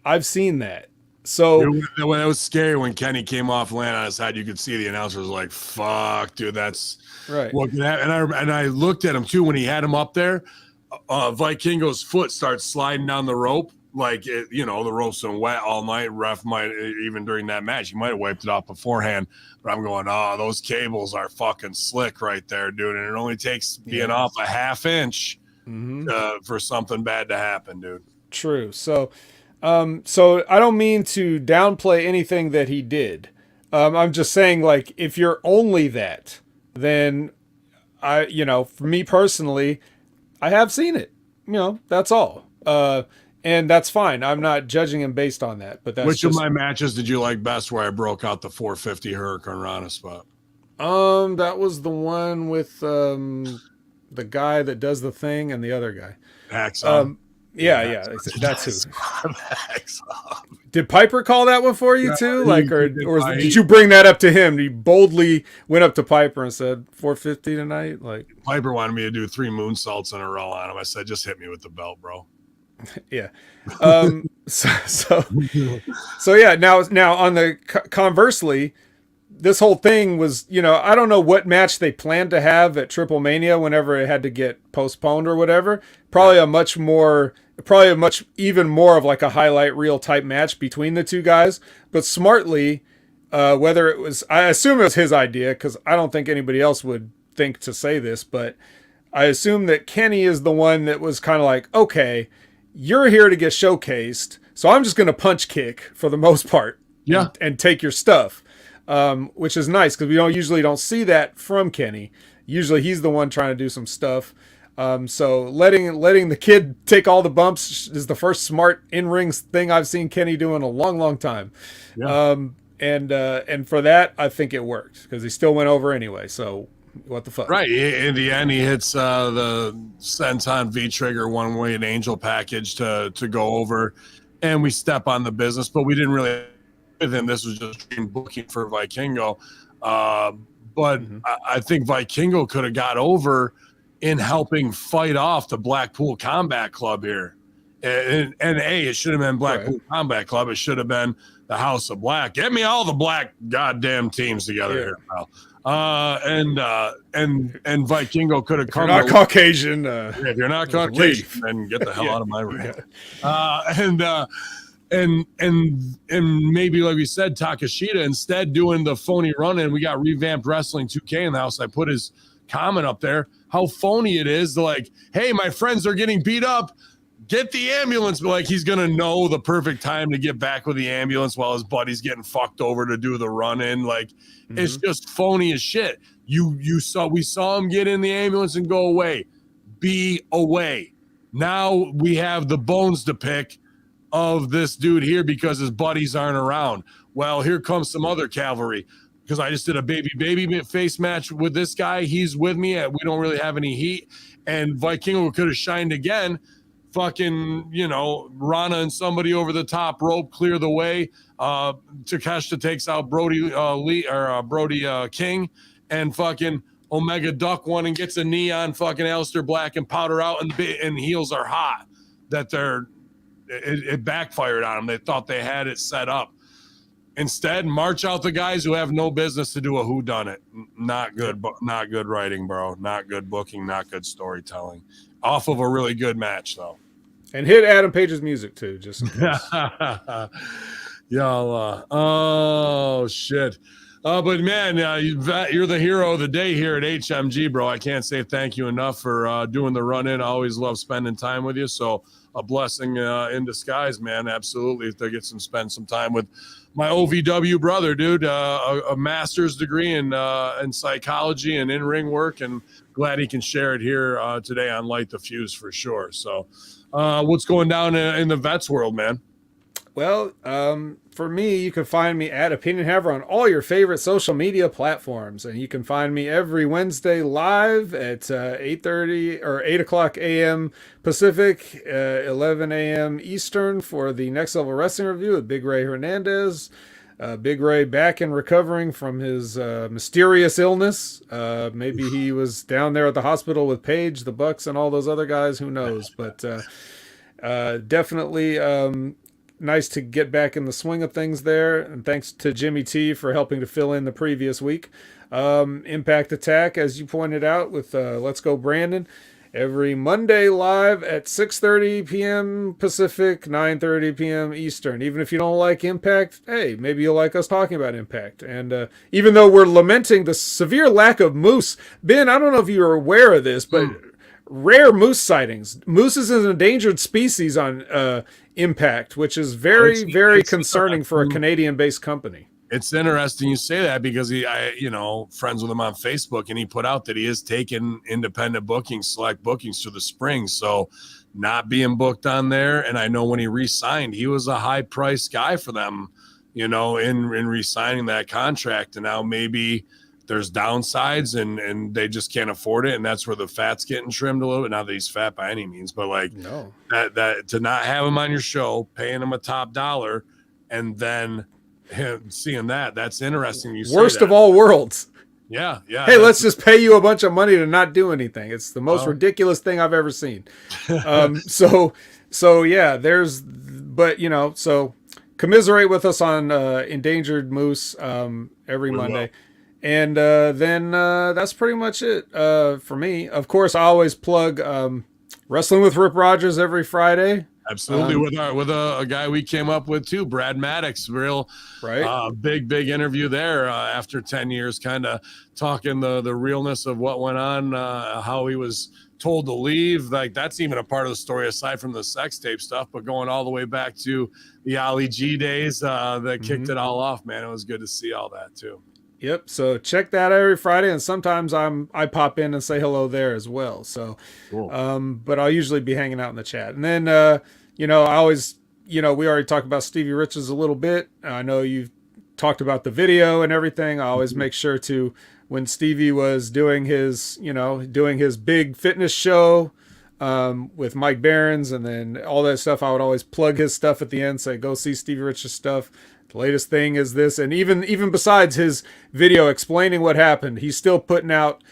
I've seen that. So it was scary when Kenny came off, land on his head. You could see the announcers like, "Fuck, dude, that's right." What can happen? And I looked at him too when he had him up there. Vikingo's foot starts sliding down the rope, like the rope's been wet all night. Ref might, even during that match, he might have wiped it off beforehand. But I'm going, those cables are fucking slick right there, dude. And it only takes being off a half inch for something bad to happen, dude. True. So I don't mean to downplay anything that he did. I'm just saying, like, if you're only that, then for me personally, I have seen it. That's all. And that's fine. I'm not judging him based on that. But that's which of my matches did you like best where I broke out the 450 Hurricane Rana spot? That was the one with the guy that does the thing and the other guy. Hacksaw. Yeah, that's who. Did Piper call that one for you too? Did you bring that up to him? He boldly went up to Piper and said 450 tonight. Like, Piper wanted me to do 3 moonsaults in a row on him. I said, just hit me with the belt, bro. Yeah. So yeah. Now on the conversely, this whole thing was, I don't know what match they planned to have at Triple Mania whenever it had to get postponed or whatever. Probably even more of like a highlight reel type match between the two guys. But smartly, whether it was, I assume it was his idea, because I don't think anybody else would think to say this, but I assume that Kenny is the one that was kind of like, okay, you're here to get showcased, so I'm just going to punch kick for the most part. And take your stuff. Which is nice because we usually don't see that from Kenny. usually he's the one trying to do some stuff. So letting the kid take all the bumps is the first smart in-ring thing I've seen Kenny do in a long, long time. Yeah. And for that, I think it worked because he still went over anyway. So what the fuck? Right. In the end, he hits the Senton V-Trigger one-way and Angel package to go over, and we step on the business, but we didn't really with him. This was just dream booking for Vikingo. But I think Vikingo could have got over in helping fight off the Blackpool Combat Club here. And it should have been Blackpool Combat Club. It should have been the House of Black. Get me all the black goddamn teams together here, pal. And Vikingo could have come. If you're not Caucasian, if you're not Caucasian, then get the hell out of my ring. And maybe, like we said, Takashita instead doing the phony run in. We got Revamped Wrestling 2K in the house. I put his comment up there. How phony it is. Like, hey, my friends are getting beat up. Get the ambulance. But like, he's gonna know the perfect time to get back with the ambulance while his buddy's getting fucked over to do the run in. Like, it's just phony as shit. We saw him get in the ambulance and go away. Be away. Now we have the bones to pick of this dude here because his buddies aren't around. Well, here comes some other cavalry because I just did a baby face match with this guy. He's with me. We don't really have any heat. And Vikingo could have shined again. Fucking, Rana and somebody over the top rope clear the way. Takeshita takes out Brody King, and fucking Omega duck one and gets a knee on fucking Aleister Black and powder out, and heels are hot. That it backfired on them. They thought they had it set up. Instead, march out the guys who have no business to do a whodunit. Not good, not good writing, bro. Not good booking. Not good storytelling. Off of a really good match, though. And hit Adam Page's music too, just in case. Y'all, oh shit. But man, you're the hero of the day here at HMG, bro. I can't say thank you enough for doing the run in. I always love spending time with you. So a blessing in disguise, man. Absolutely. To spend some time with my OVW brother, dude. A master's degree in psychology and in-ring work, and glad he can share it here today on Light the Fuse for sure. So what's going down in the vets world, man? Well, for me, you can find me at Opinion Haver on all your favorite social media platforms, and you can find me every Wednesday live at 8:30 or 8 o'clock a.m. Pacific, 11 a.m. Eastern for the Next Level Wrestling Review with Big Ray Hernandez. Big Ray back and recovering from his mysterious illness. Maybe he was down there at the hospital with Paige, the Bucks, and all those other guys. Who knows? But definitely nice to get back in the swing of things there. And thanks to Jimmy T for helping to fill in the previous week. Impact Attack, as you pointed out, with Let's Go Brandon. Every Monday live at 6:30 p.m. Pacific, 9:30 p.m. Eastern. Even if you don't like Impact, hey, maybe you'll like us talking about Impact. And even though we're lamenting the severe lack of moose, Ben, I don't know if you're aware of this, but rare moose sightings. Moose is an endangered species on Impact, which is very, very concerning for a Canadian-based company. It's interesting you say that because friends with him on Facebook, and he put out that he is taking independent bookings, select bookings through the spring. So not being booked on there. And I know when he re-signed, he was a high price guy for them, in re-signing that contract. And now maybe there's downsides and they just can't afford it. And that's where the fat's getting trimmed a little bit. Not that he's fat by any means, but that to not have him on your show, paying him a top dollar, and then seeing that's interesting. Worst of all worlds. Yeah. Hey, let's just pay you a bunch of money to not do anything. It's the most ridiculous thing I've ever seen. So commiserate with us on endangered moose every Monday. And then that's pretty much it for me. Of course, I always plug Wrestling with Rip Rogers every Friday. Absolutely, with a guy we came up with too, Brad Maddox, big interview there after 10 years, kind of talking the realness of what went on, how he was told to leave. Like that's even a part of the story aside from the sex tape stuff, but going all the way back to the Ali G days that kicked it all off, man. It was good to see all that too. Yep. So check that every Friday, and sometimes I pop in and say hello there as well. So, Cool. but I'll usually be hanging out in the chat. And then, I always, we already talked about Stevie Richards a little bit. I know you've talked about the video and everything. I always make sure to, when Stevie was doing his big fitness show with Mike Behrens and then all that stuff, I would always plug his stuff at the end, say, go see Stevie Richards stuff. The latest thing is this. And even besides his video explaining what happened, he's still putting out,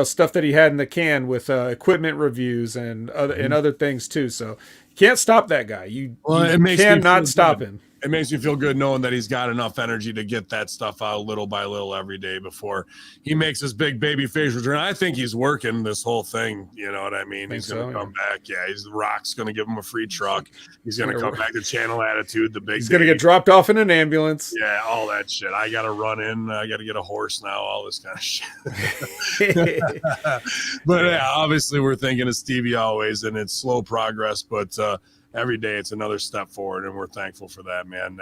stuff that he had in the can with equipment reviews and other things too. So you can't stop that guy. You cannot stop him. It makes me feel good knowing that he's got enough energy to get that stuff out little by little every day before he makes his big baby face return. I think he's working this whole thing. You know what I mean? He's going to come back. Yeah, Rock's going to give him a free truck. He's going to come back to Channel Attitude. He's going to get dropped off in an ambulance. Yeah, all that shit. I got to run in. I got to get a horse now. All this kind of shit. But yeah, obviously we're thinking of Stevie always, and it's slow progress, but every day it's another step forward, and we're thankful for that, man.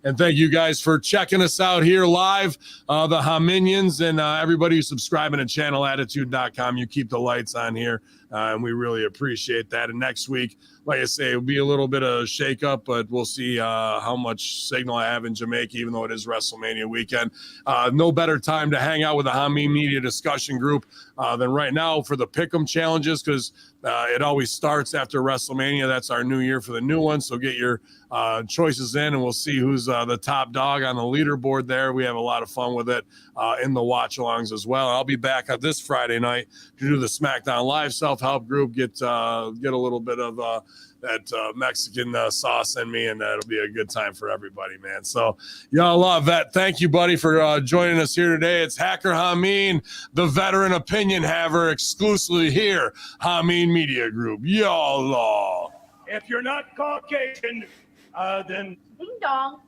And thank you guys for checking us out here live, the Hominions, and everybody who's subscribing to channelattitude.com. You keep the lights on here, and we really appreciate that. And next week, like I say, it'll be a little bit of shake-up, but we'll see how much signal I have in Jamaica, even though it is WrestleMania weekend. No better time to hang out with the Hameen Media discussion group than right now for the Pick'em challenges, because it always starts after WrestleMania. That's our new year for the new one. So get your choices in, and we'll see who's the top dog on the leaderboard there. We have a lot of fun with it in the watch-alongs as well. I'll be back on this Friday night to do the SmackDown Live self-help group, get a little bit of that Mexican sauce in me, and that'll be a good time for everybody, man. So y'all love that. Thank you, buddy, for joining us here today. It's Hacker Hameen, the veteran opinion haver, exclusively here, Hameen Media Group. Y'all. If you're not Caucasian, then Ding dong.